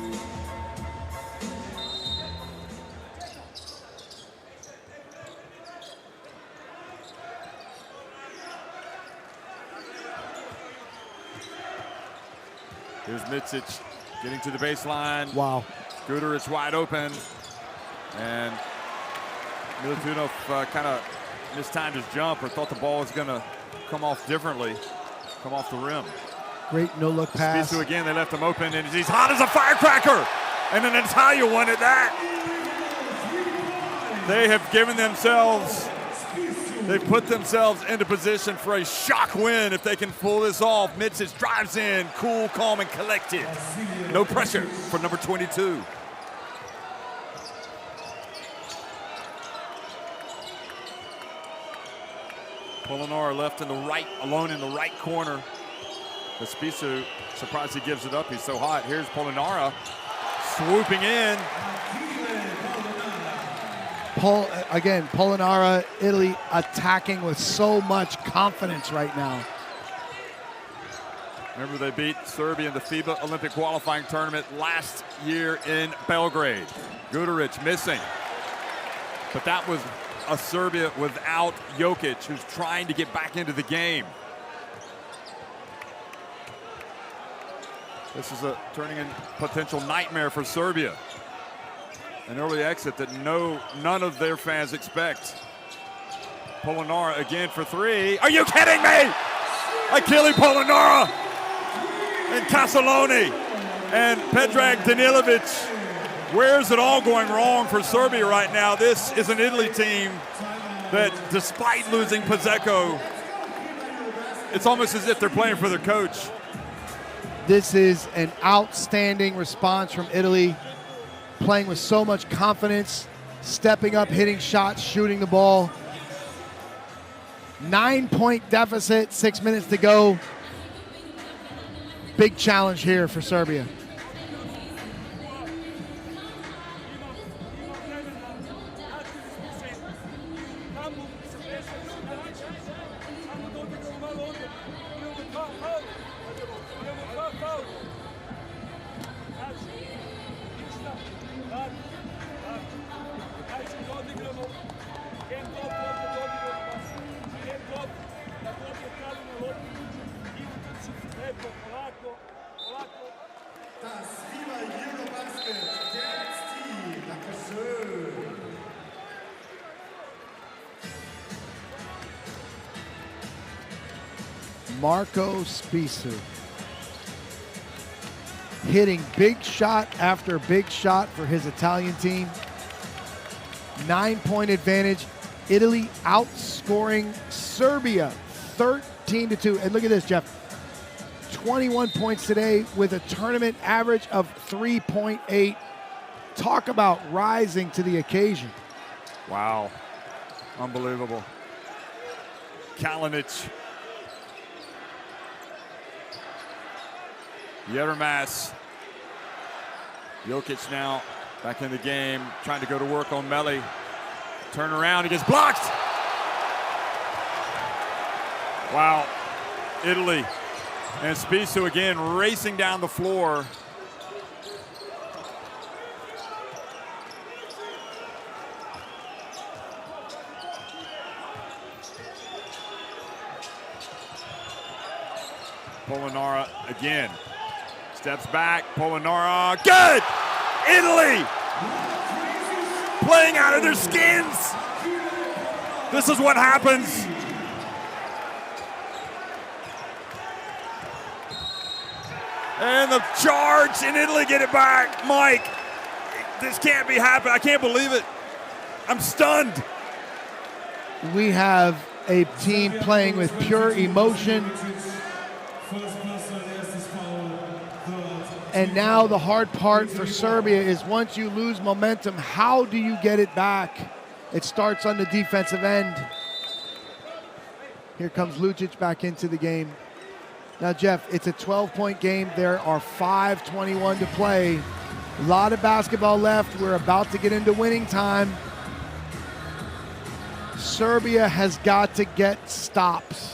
Here's Micic getting to the baseline. Wow. Guduric wide open. And Milutinov kind of mistimed his jump or thought the ball was going to come off differently, come off the rim. Great no-look pass. Spisu again, they left him open, and he's hot as a firecracker. And then Natalia wanted that. They have given themselves, they've put themselves into position for a shock win if they can pull this off. Micic drives in, cool, calm, and collected. No pressure for number 22. Polonara left in the right, alone in the right corner. The Spisu, surprised he gives it up. He's so hot. Here's Polonara swooping in. Again, Polonara, Italy attacking with so much confidence right now. Remember, they beat Serbia in the FIBA Olympic qualifying tournament last year in Belgrade. Guduric missing. But that was a Serbia without Jokic, who's trying to get back into the game. This is turning in potential nightmare for Serbia. An early exit that none of their fans expect. Polonara again for three. Are you kidding me? Achille Polonara and Casaloni and Predrag Danilovic. Where is it all going wrong for Serbia right now? This is an Italy team that, despite losing Pizzeco, it's almost as if they're playing for their coach. This is an outstanding response from Italy, playing with so much confidence, stepping up, hitting shots, shooting the ball. 9-point deficit, 6 minutes to go. Big challenge here for Serbia. Marco Spisu hitting big shot after big shot for his Italian team. 9-point advantage. Italy outscoring Serbia 13-2. And look at this, Jeff. 21 points today with a tournament average of 3.8. Talk about rising to the occasion. Wow. Unbelievable. Kalinic. Yermas Jokic now back in the game, trying to go to work on Melli. Turn around, he gets blocked. Wow, Italy. And Spissu again racing down the floor. Polonara again. Steps back, Polonara, good! Italy! Playing out of their skins! This is what happens. And the charge, and Italy get it back. Mike, this can't be happening. I can't believe it. I'm stunned. We have a team playing with pure emotion. And now the hard part for Serbia is once you lose momentum, how do you get it back? It starts on the defensive end. Here comes Lucic back into the game. Now, Jeff, it's a 12-point game. There are 5:21 to play. A lot of basketball left. We're about to get into winning time. Serbia has got to get stops.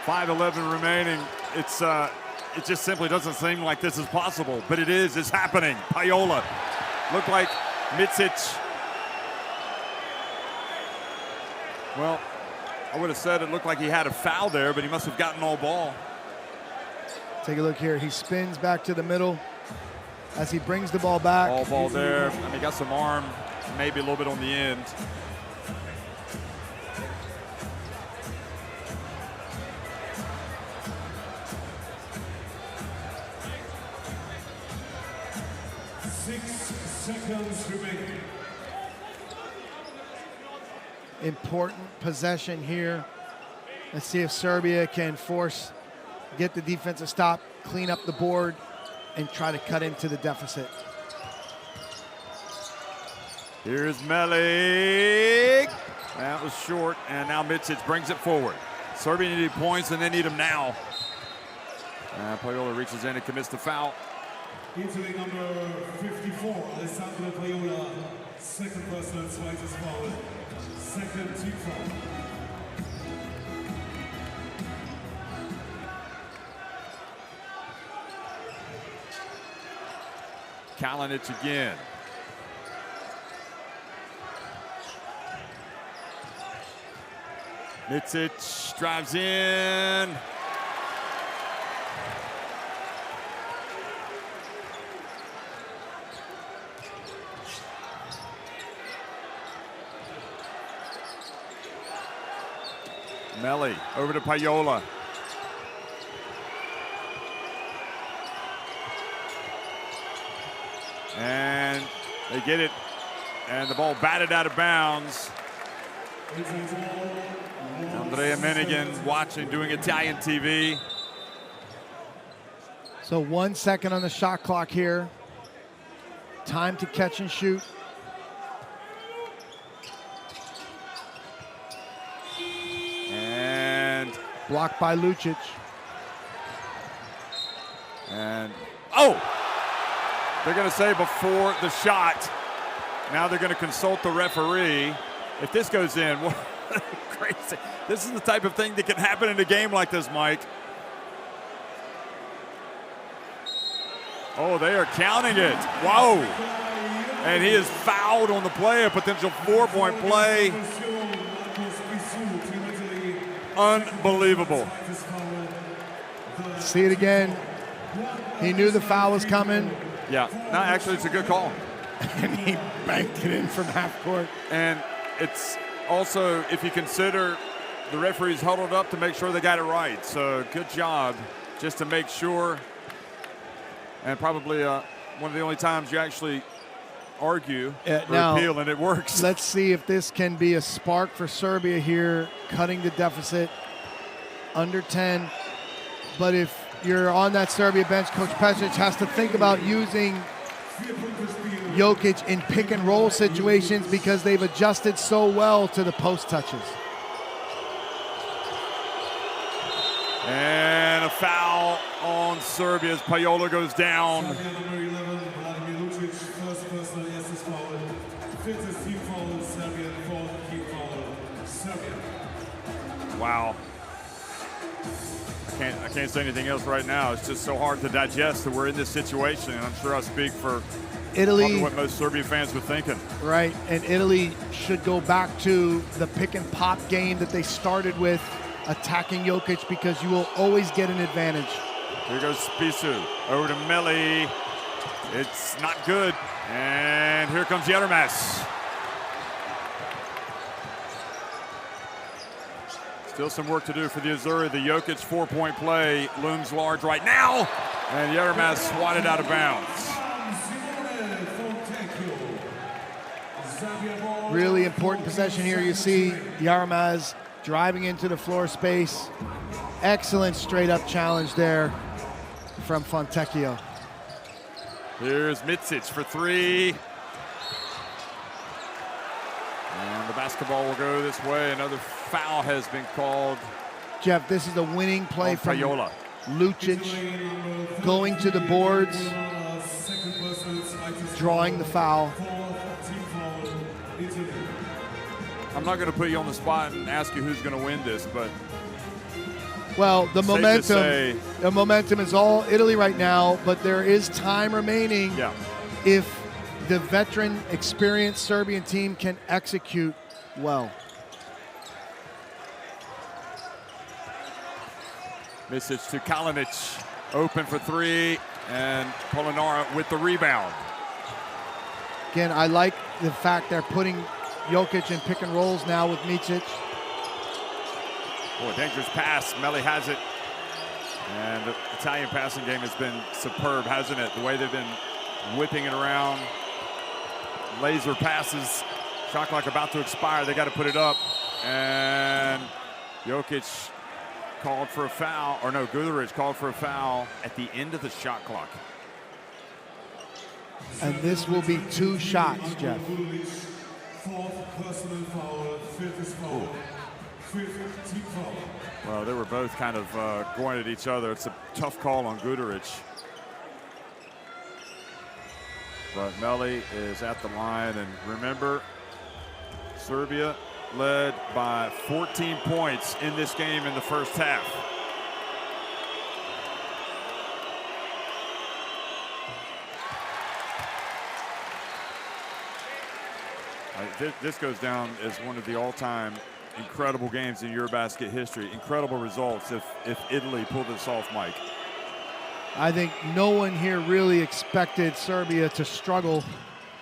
.5:11 remaining. It just simply doesn't seem like this is possible, but it is. It's happening. Paiola looked like Micic. Well, I would have said it looked like he had a foul there, but he must have gotten all ball. Take a look here. He spins back to the middle as he brings the ball back. All ball there. I mean, got some arm, maybe a little bit on the end. Important possession here. Let's see if Serbia can get the defensive stop, clean up the board, and try to cut into the deficit. Here's Melli. That was short, and now Micic brings it forward. Serbia needed points, and they need them now. Paiola reaches in and commits the foul. Italy number 54, Alessandro Paiola, second personal, zweites Foul, second team foul. Kalinic again. Micic drives in. Melli over to Paiola. And they get it. And the ball batted out of bounds. Andrea Menigan watching, doing Italian TV. So 1 second on the shot clock here. Time to catch and shoot. And blocked by Lucic. And, oh! They're going to say before the shot. Now they're going to consult the referee. If this goes in, what crazy. This is the type of thing that can happen in a game like this, Mike. Oh, they are counting it. Whoa. And he is fouled on the play, a potential 4-point play. Unbelievable. See it again. He knew the foul was coming. Yeah, no, actually it's a good call. And he banked it in from half court. And it's also, if you consider the referees huddled up to make sure they got it right. So good job just to make sure. And probably one of the only times you actually argue or now, appeal, and it works. Let's see if this can be a spark for Serbia here, cutting the deficit under 10. But if you're on that Serbia bench, Coach Pesic has to think about using Jokic in pick and roll situations because they've adjusted so well to the post touches. And a foul on Serbia as Pajola goes down. Serbia number 11, Vladimir Lucic, first personal erstes Foul. Viertes Team Foul, Serbia, fourth Team Foul, Serbia. Wow. I can't say anything else right now. It's just so hard to digest that we're in this situation, and I'm sure I speak for Italy, probably what most Serbian fans were thinking. Right, and Italy should go back to the pick and pop game that they started with, attacking Jokic, because you will always get an advantage. Here goes Spisu over to Meli. It's not good, and here comes Yermas. Still some work to do for the Azzurri. The Jokic four-point play looms large right now, and Yermas swatted out of bounds. Really important possession here. You see Yermas driving into the floor space. Excellent straight-up challenge there from Fontecchio. Here's Micic for three. And the basketball will go this way. Another foul has been called. Jeff, this is a winning play from Pajola. Lucic going to the boards, drawing the foul. I'm not going to put you on the spot and ask you who's going to win this, but well, the safe momentum is all Italy right now, but there is time remaining. Yeah. If the veteran, experienced Serbian team can execute well. Micic to Kalinic, open for three, and Polonara with the rebound. Again, I like the fact they're putting Jokic in pick and rolls now with Micic. Oh, dangerous pass. Meli has it. And the Italian passing game has been superb, hasn't it? The way they've been whipping it around. Laser passes. Shot clock about to expire. They got to put it up. And Jokic called for a foul. Or no, Guduric called for a foul at the end of the shot clock. And this will be 2 shots, Jeff. Fourth personal foul, fifth foul, fifth team foul. Well, they were both kind of going at each other. It's a tough call on Guduric. But Meli is at the line. And remember, Serbia led by 14 points in this game in the first half. This goes down as one of the all-time incredible games in Eurobasket history. Incredible results if Italy pulled this off, Mike. I think no one here really expected Serbia to struggle.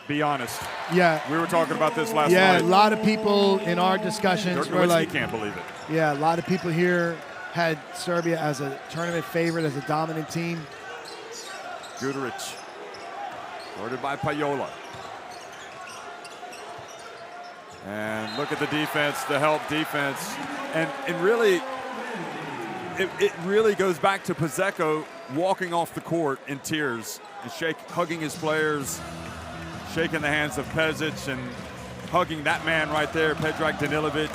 Be honest. Yeah. We were talking about this last night. Yeah, a lot of people in our discussions were like, can't believe it. Yeah, a lot of people here had Serbia as a tournament favorite, as a dominant team. Guduric, guarded by Pajola. And look at the defense, the help defense. And really, it really goes back to Pozzecco walking off the court in tears and hugging his players, shaking the hands of Pezic and hugging that man right there, Predrag Danilovic,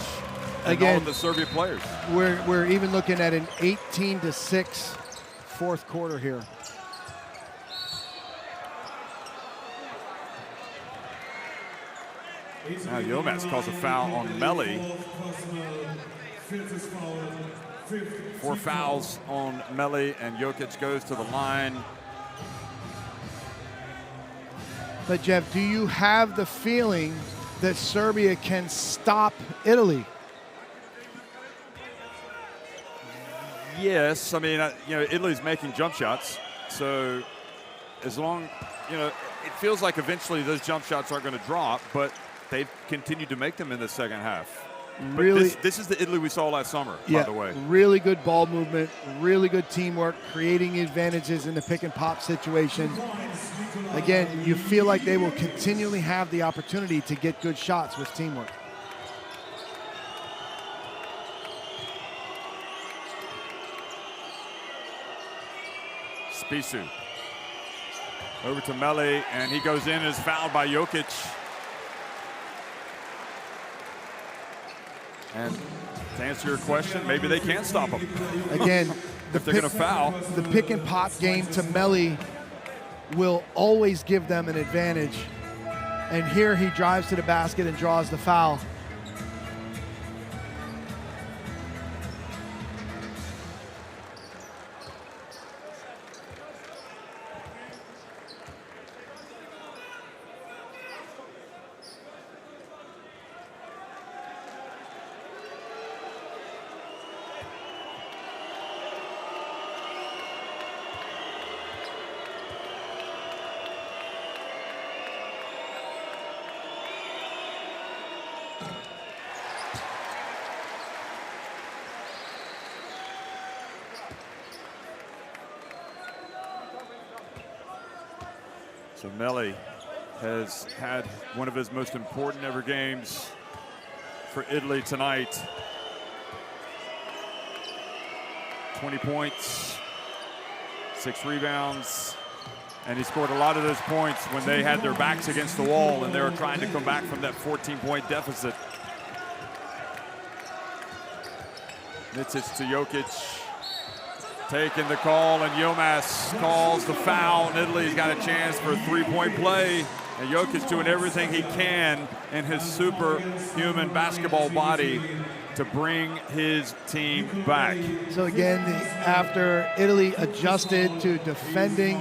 and again, all of the Serbian players. We're even looking at an 18-6 fourth quarter here. Now Yermas calls a foul on Meli. 4 fouls on Meli, and Jokic goes to the line. But Jeff, do you have the feeling that Serbia can stop Italy? Yes, I mean, Italy's making jump shots, so as long, it feels like eventually those jump shots aren't going to drop, but they've continued to make them in the second half. Really, this is the Italy we saw last summer, by the way. Really good ball movement, really good teamwork, creating advantages in the pick and pop situation. Again, you feel like they will continually have the opportunity to get good shots with teamwork. Spisu. Over to Meli, and he goes in and is fouled by Jokic. And to answer your question, maybe they can stop him. Again, if they're going to foul. The pick and pop game to Meli will always give them an advantage. And here he drives to the basket and draws the foul. So Meli has had one of his most important ever games for Italy tonight. 20 points, 6 rebounds, and he scored a lot of those points when they had their backs against the wall and they were trying to come back from that 14-point deficit. Micic to Jokic. Taking the call, and Yilmaz calls the foul, and Italy's got a chance for a three-point play. And Jokic doing everything he can in his superhuman basketball body to bring his team back. So again, after Italy adjusted to defending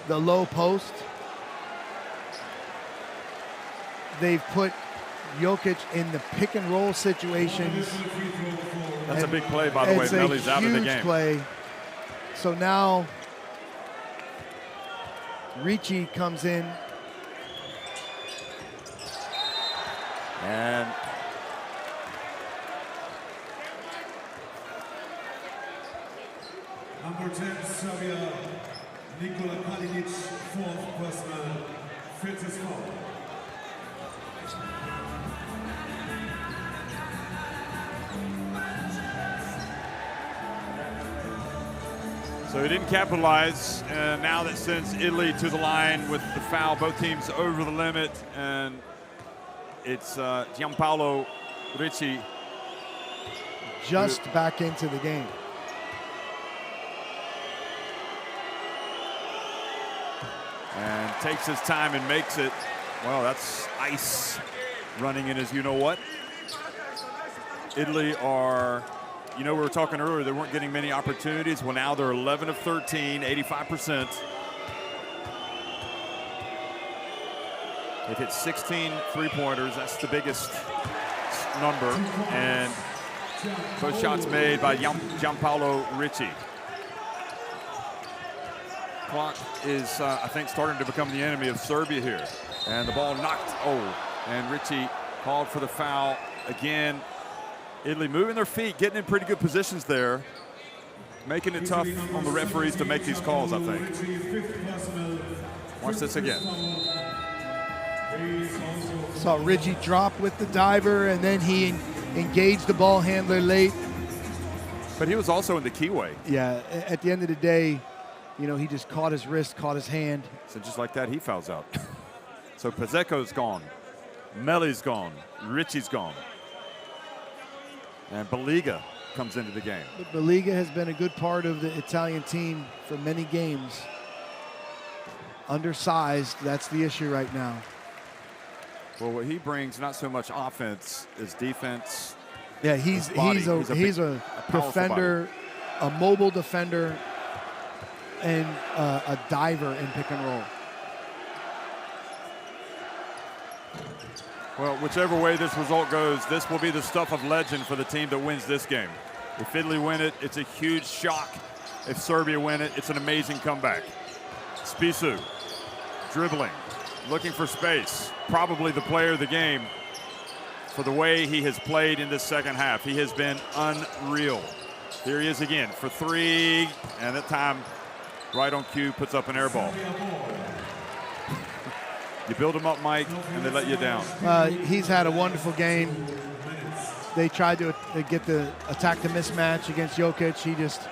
the low post, they've put Jokic in the pick and roll situations. That's a big play, by the way. Meli's out of the game. It's a huge play. So now Ricci comes in. And number 10, Serbia, Nikola Kalinic, 4th personal, 5th foul. so he didn't capitalize, and now that sends Italy to the line with the foul. Both teams over the limit, and it's Gianpaolo Ricci. Just back into the game. And takes his time and makes it. Well, that's ice running in his you-know-what. Italy are, we were talking earlier, they weren't getting many opportunities. Well, now they're 11 of 13, 85%. They've hit 16 three-pointers. That's the biggest number. And both shots made by Gianpaolo Ricci. Clock is, I think, starting to become the enemy of Serbia here. And the ball knocked. And Ricci called for the foul again. Italy moving their feet, getting in pretty good positions there, making it tough on the referees to make these calls, I think. Watch this again. Saw Ricci drop with the diver, and then he engaged the ball handler late. But he was also in the keyway. Yeah, at the end of the day, he just caught his wrist, caught his hand. So just like that, he fouls out. So Pezzeco's gone. Meli's gone. Ricci's gone. And Baliga comes into the game. But Baliga has been a good part of the Italian team for many games. Undersized, that's the issue right now. Well, what he brings, not so much offense, is defense. Yeah, he's a defender, a mobile defender, and a diver in pick and roll. Well, whichever way this result goes, this will be the stuff of legend for the team that wins this game. If Italy win it, it's a huge shock. If Serbia win it, it's an amazing comeback. Spisu, dribbling, looking for space. Probably the player of the game for the way he has played in this second half. He has been unreal. Here he is again for three, and that time, right on cue, puts up an air ball. You build him up, Mike, and they let you down. He's had a wonderful game. They tried to attack the mismatch against Jokic. He just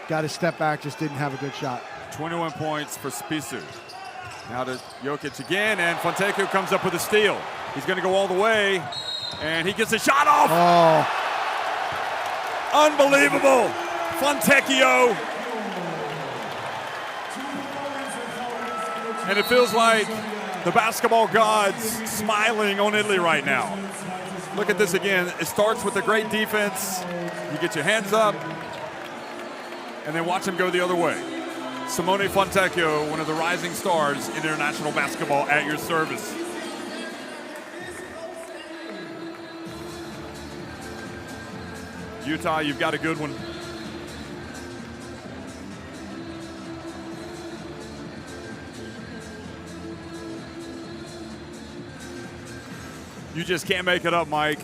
got his step back, just didn't have a good shot. 21 points for Spisu. Now to Jokic again, and Fontecchio comes up with a steal. He's going to go all the way, and he gets a shot off. Oh. Unbelievable. Fontecchio. And it feels like the basketball gods smiling on Italy right now. Look at this again. It starts with a great defense. You get your hands up, and then watch him go the other way. Simone Fontecchio, one of the rising stars in international basketball, at your service. Utah, you've got a good one. You just can't make it up, Mike.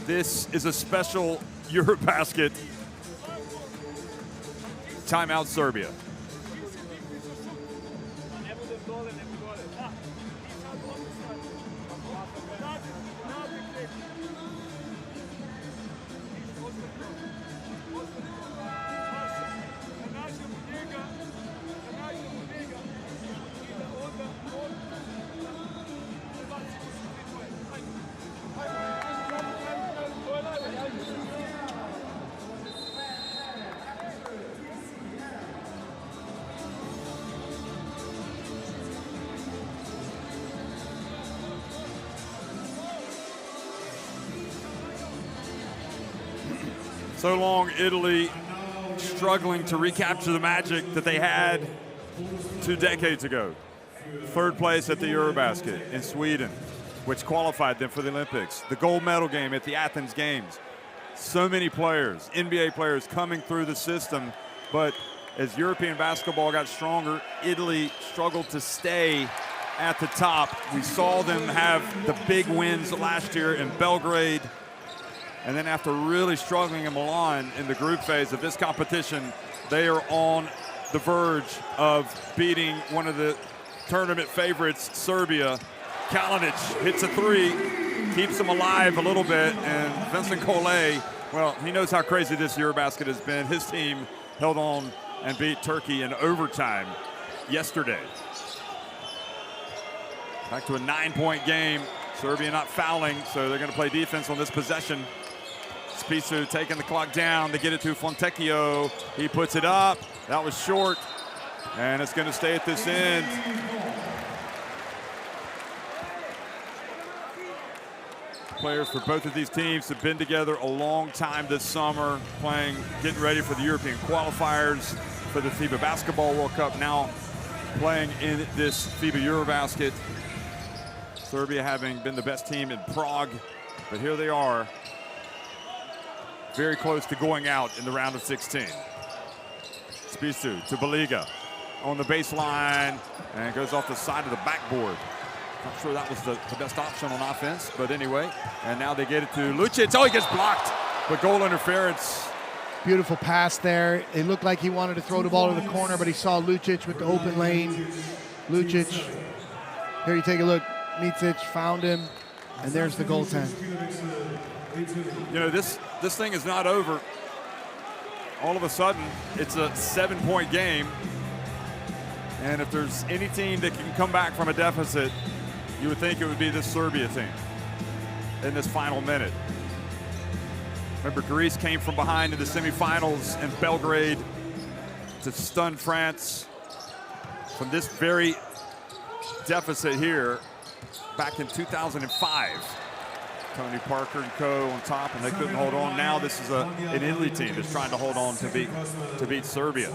This is a special Eurobasket. Timeout, Serbia. So long, Italy struggling to recapture the magic that they had 2 decades ago. 3rd place at the Eurobasket in Sweden, which qualified them for the Olympics. The gold medal game at the Athens Games. So many players, NBA players coming through the system, but as European basketball got stronger, Italy struggled to stay at the top. We saw them have the big wins last year in Belgrade. And then after really struggling in Milan in the group phase of this competition, they are on the verge of beating one of the tournament favorites, Serbia. Kalinic hits a 3, keeps them alive a little bit, and Vincent Collet, well, he knows how crazy this Eurobasket has been. His team held on and beat Turkey in overtime yesterday. Back to a 9-point game. Serbia not fouling, so they're going to play defense on this possession. Spisu taking the clock down. They get it to Fontecchio. He puts it up. That was short, and it's going to stay at this end. Players for both of these teams have been together a long time this summer, getting ready for the European qualifiers for the FIBA Basketball World Cup, now playing in this FIBA Eurobasket. Serbia having been the best team in Prague, but here they are, very close to going out in the round of 16. Spisu to Baliga on the baseline, and goes off the side of the backboard. Not sure that was the best option on offense, but anyway. And now they get it to Lucic. Oh, he gets blocked, but goal interference. Beautiful pass there. It looked like he wanted to throw the ball to the corner, but he saw Lucic with the open lane. Lucic, here you take a look. Micic found him, and there's the goaltend. You know, this thing is not over. All of a sudden, it's a 7-point game. And if there's any team that can come back from a deficit, you would think it would be this Serbia team in this final minute. Remember, Greece came from behind in the semifinals in Belgrade to stun France from this very deficit here back in 2005. Tony Parker and co. on top, and they couldn't hold on. Now this is an Italy team that's trying to hold on to beat Serbia.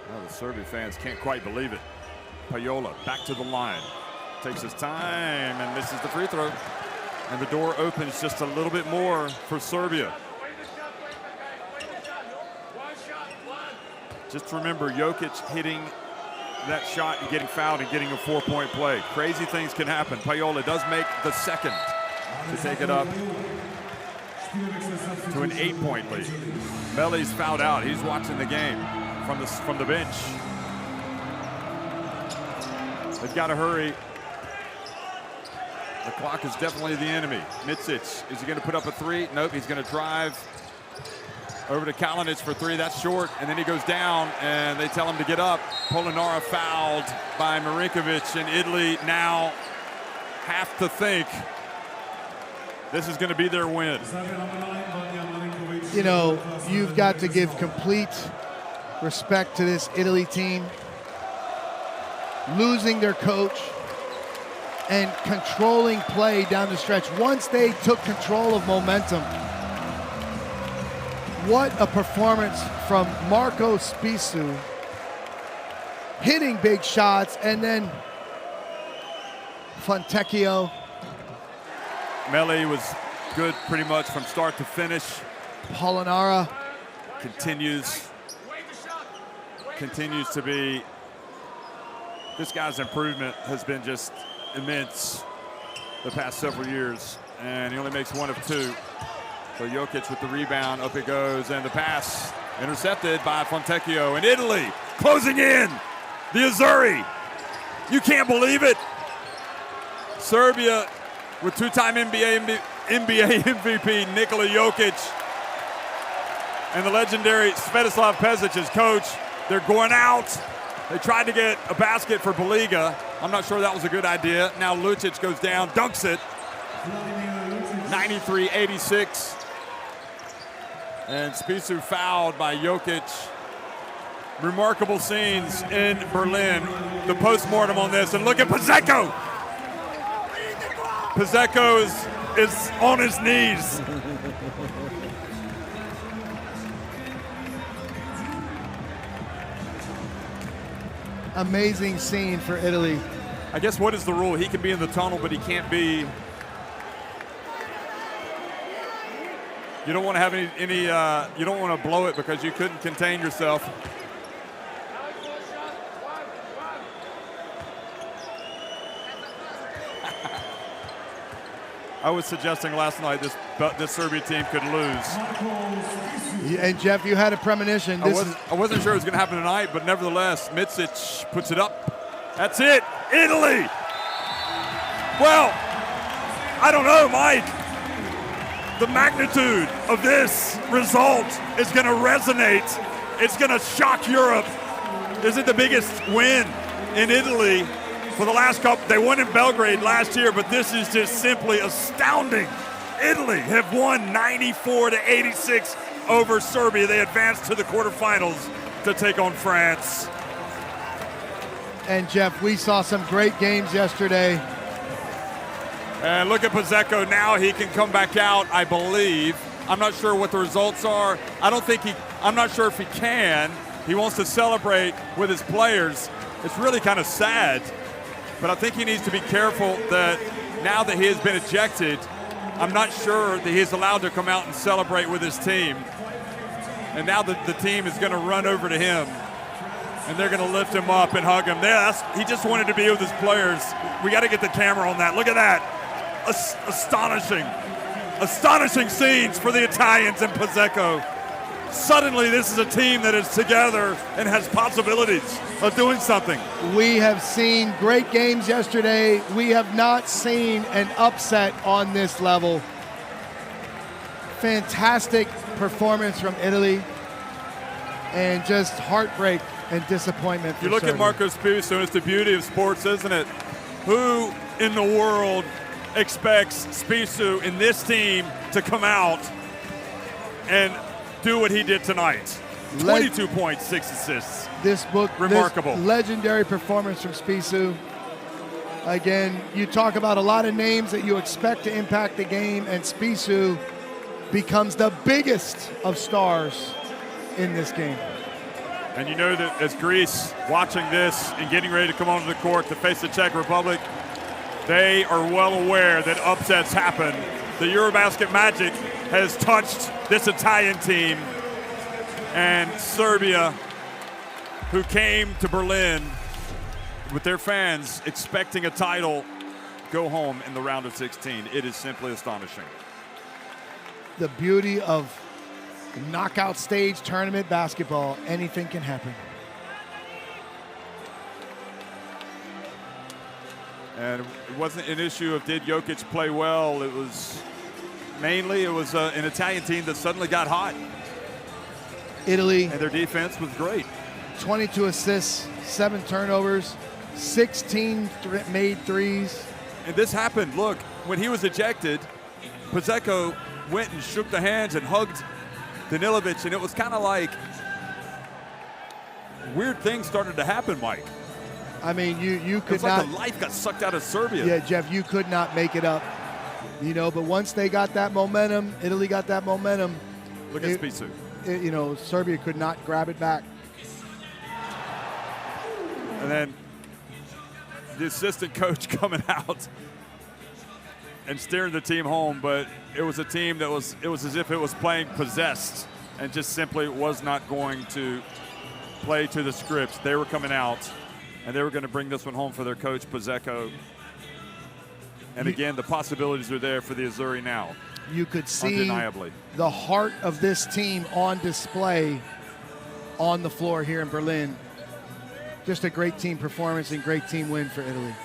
Well, the Serbia fans can't quite believe it. Payola back to the line. Takes his time and misses the free throw. And the door opens just a little bit more for Serbia. Just remember, Jokic hitting that shot and getting fouled and getting a 4-point play. Crazy things can happen. Payola does make the second to take it up to an 8-point lead. Melli's fouled out. He's watching the game from the bench. They've got to hurry. The clock is definitely the enemy. Micic, is he going to put up a three? Nope, he's going to drive over to Kalinic for three. That's short, and then he goes down, and they tell him to get up. Polonara fouled by Marinkovic, and Italy now have to think this is going to be their win. You know, you've got to give complete respect to this Italy team. Losing their coach and controlling play down the stretch. Once they took control of momentum, what a performance from Marco Spissu, hitting big shots, and then Fontecchio. Melli was good pretty much from start to finish. Polonara continues to be, this guy's improvement has been just immense the past several years, and he only makes one of two. So Jokic with the rebound, up it goes, and the pass intercepted by Fontecchio. And Italy closing in, the Azzurri. You can't believe it. Serbia with two-time NBA MVP Nikola Jokic and the legendary Svetislav Pešić as coach. They're going out. They tried to get a basket for Baliga. I'm not sure that was a good idea. Now Lucic goes down, dunks it. 93-86. And Spissu fouled by Jokic. Remarkable scenes in Berlin. The postmortem on this, and look at Pizeko. Pizeko is on his knees. Amazing scene for Italy. I guess what is the rule? He can be in the tunnel, but he can't be. You don't want to have any you don't want to blow it because you couldn't contain yourself. I was suggesting last night this Serbia team could lose. And Jeff, you had a premonition. I wasn't sure it was going to happen tonight, but nevertheless, Micic puts it up. That's it, Italy. Well, I don't know, Mike. The magnitude of this result is going to resonate. It's going to shock Europe. This is the biggest win in Italy for the last couple. They won in Belgrade last year, but this is just simply astounding. Italy have won 94-86 over Serbia. They advanced to the quarterfinals to take on France. And Jeff, we saw some great games yesterday. And look at Pizeko now. He can come back out, I believe. I'm not sure what the results are. I'm not sure if he can. He wants to celebrate with his players. It's really kind of sad. But I think he needs to be careful that now that he has been ejected, I'm not sure that he's allowed to come out and celebrate with his team. And now the team is going to run over to him, and they're going to lift him up and hug him. He just wanted to be with his players. We got to get the camera on that. Look at that. Astonishing scenes for the Italians and Pizeko. Suddenly, this is a team that is together and has possibilities of doing something. We have seen great games yesterday. We have not seen an upset on this level. Fantastic performance from Italy, and just heartbreak and disappointment for You look Serbia. at Marco Spissu, and it's the beauty of sports, isn't it? Who in the world expects Spissu in this team to come out and do what he did tonight? 22 points, 6 assists. Remarkable. This legendary performance from Spissu. Again, you talk about a lot of names that you expect to impact the game, and Spissu becomes the biggest of stars in this game. And you know that as Greece watching this and getting ready to come onto the court to face the Czech Republic, they are well aware that upsets happen. The Eurobasket magic has touched this Italian team, and Serbia, who came to Berlin with their fans expecting a title, go home in the round of 16. It is simply astonishing. The beauty of knockout stage tournament basketball, anything can happen. And it wasn't an issue of did Jokic play well. It was mainly an Italian team that suddenly got hot. Italy. And their defense was great. 22 assists, 7 turnovers, 16 made threes. And this happened, look, when he was ejected, Puzeco went and shook the hands and hugged Danilovic, and it was kind of like weird things started to happen, Mike. I mean, you could it's like the life got sucked out of Serbia. Yeah, Jeff, you could not make it up. You know, but once they got that momentum, Italy got that momentum. Look at Spisu. You know, Serbia could not grab it back. And then the assistant coach coming out and steering the team home, but it was a team that was as if it was playing possessed and just simply was not going to play to the scripts. They were coming out, and they were going to bring this one home for their coach, Puzeco. And again, the possibilities are there for the Azzurri now. You could see undeniably the heart of this team on display on the floor here in Berlin. Just a great team performance and great team win for Italy.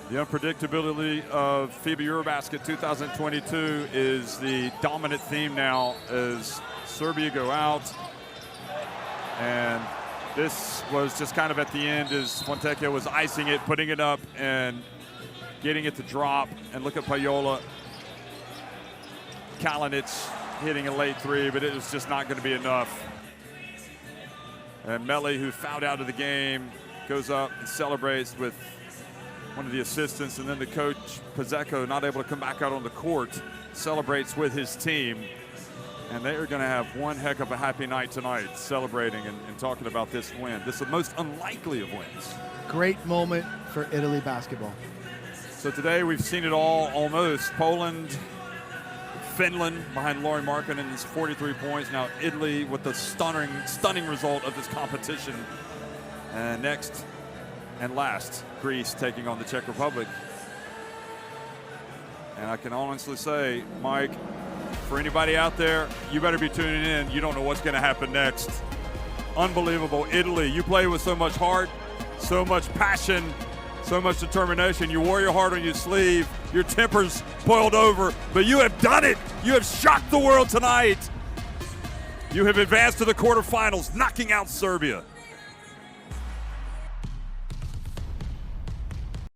The unpredictability of FIBA Eurobasket 2022 is the dominant theme now as Serbia go out. And this was just kind of at the end as Fontecchio was icing it, putting it up, and getting it to drop. And look at Payola. Kalinic hitting a late three, but it was just not going to be enough. And Meli, who fouled out of the game, goes up and celebrates with one of the assistants, and then the coach, Puzeco, not able to come back out on the court, celebrates with his team. And they are going to have one heck of a happy night tonight, celebrating and talking about this win. This is the most unlikely of wins. Great moment for Italy basketball. So today we've seen it all almost. Poland, Finland behind Lauri Markkanen's 43 points. Now Italy with the stunning result of this competition. And next and last, Greece taking on the Czech Republic. And I can honestly say, Mike, for anybody out there, you better be tuning in. You don't know what's going to happen next. Unbelievable. Italy, you play with so much heart, so much passion, so much determination. You wore your heart on your sleeve. Your temper's boiled over, but you have done it. You have shocked the world tonight. You have advanced to the quarterfinals, knocking out Serbia.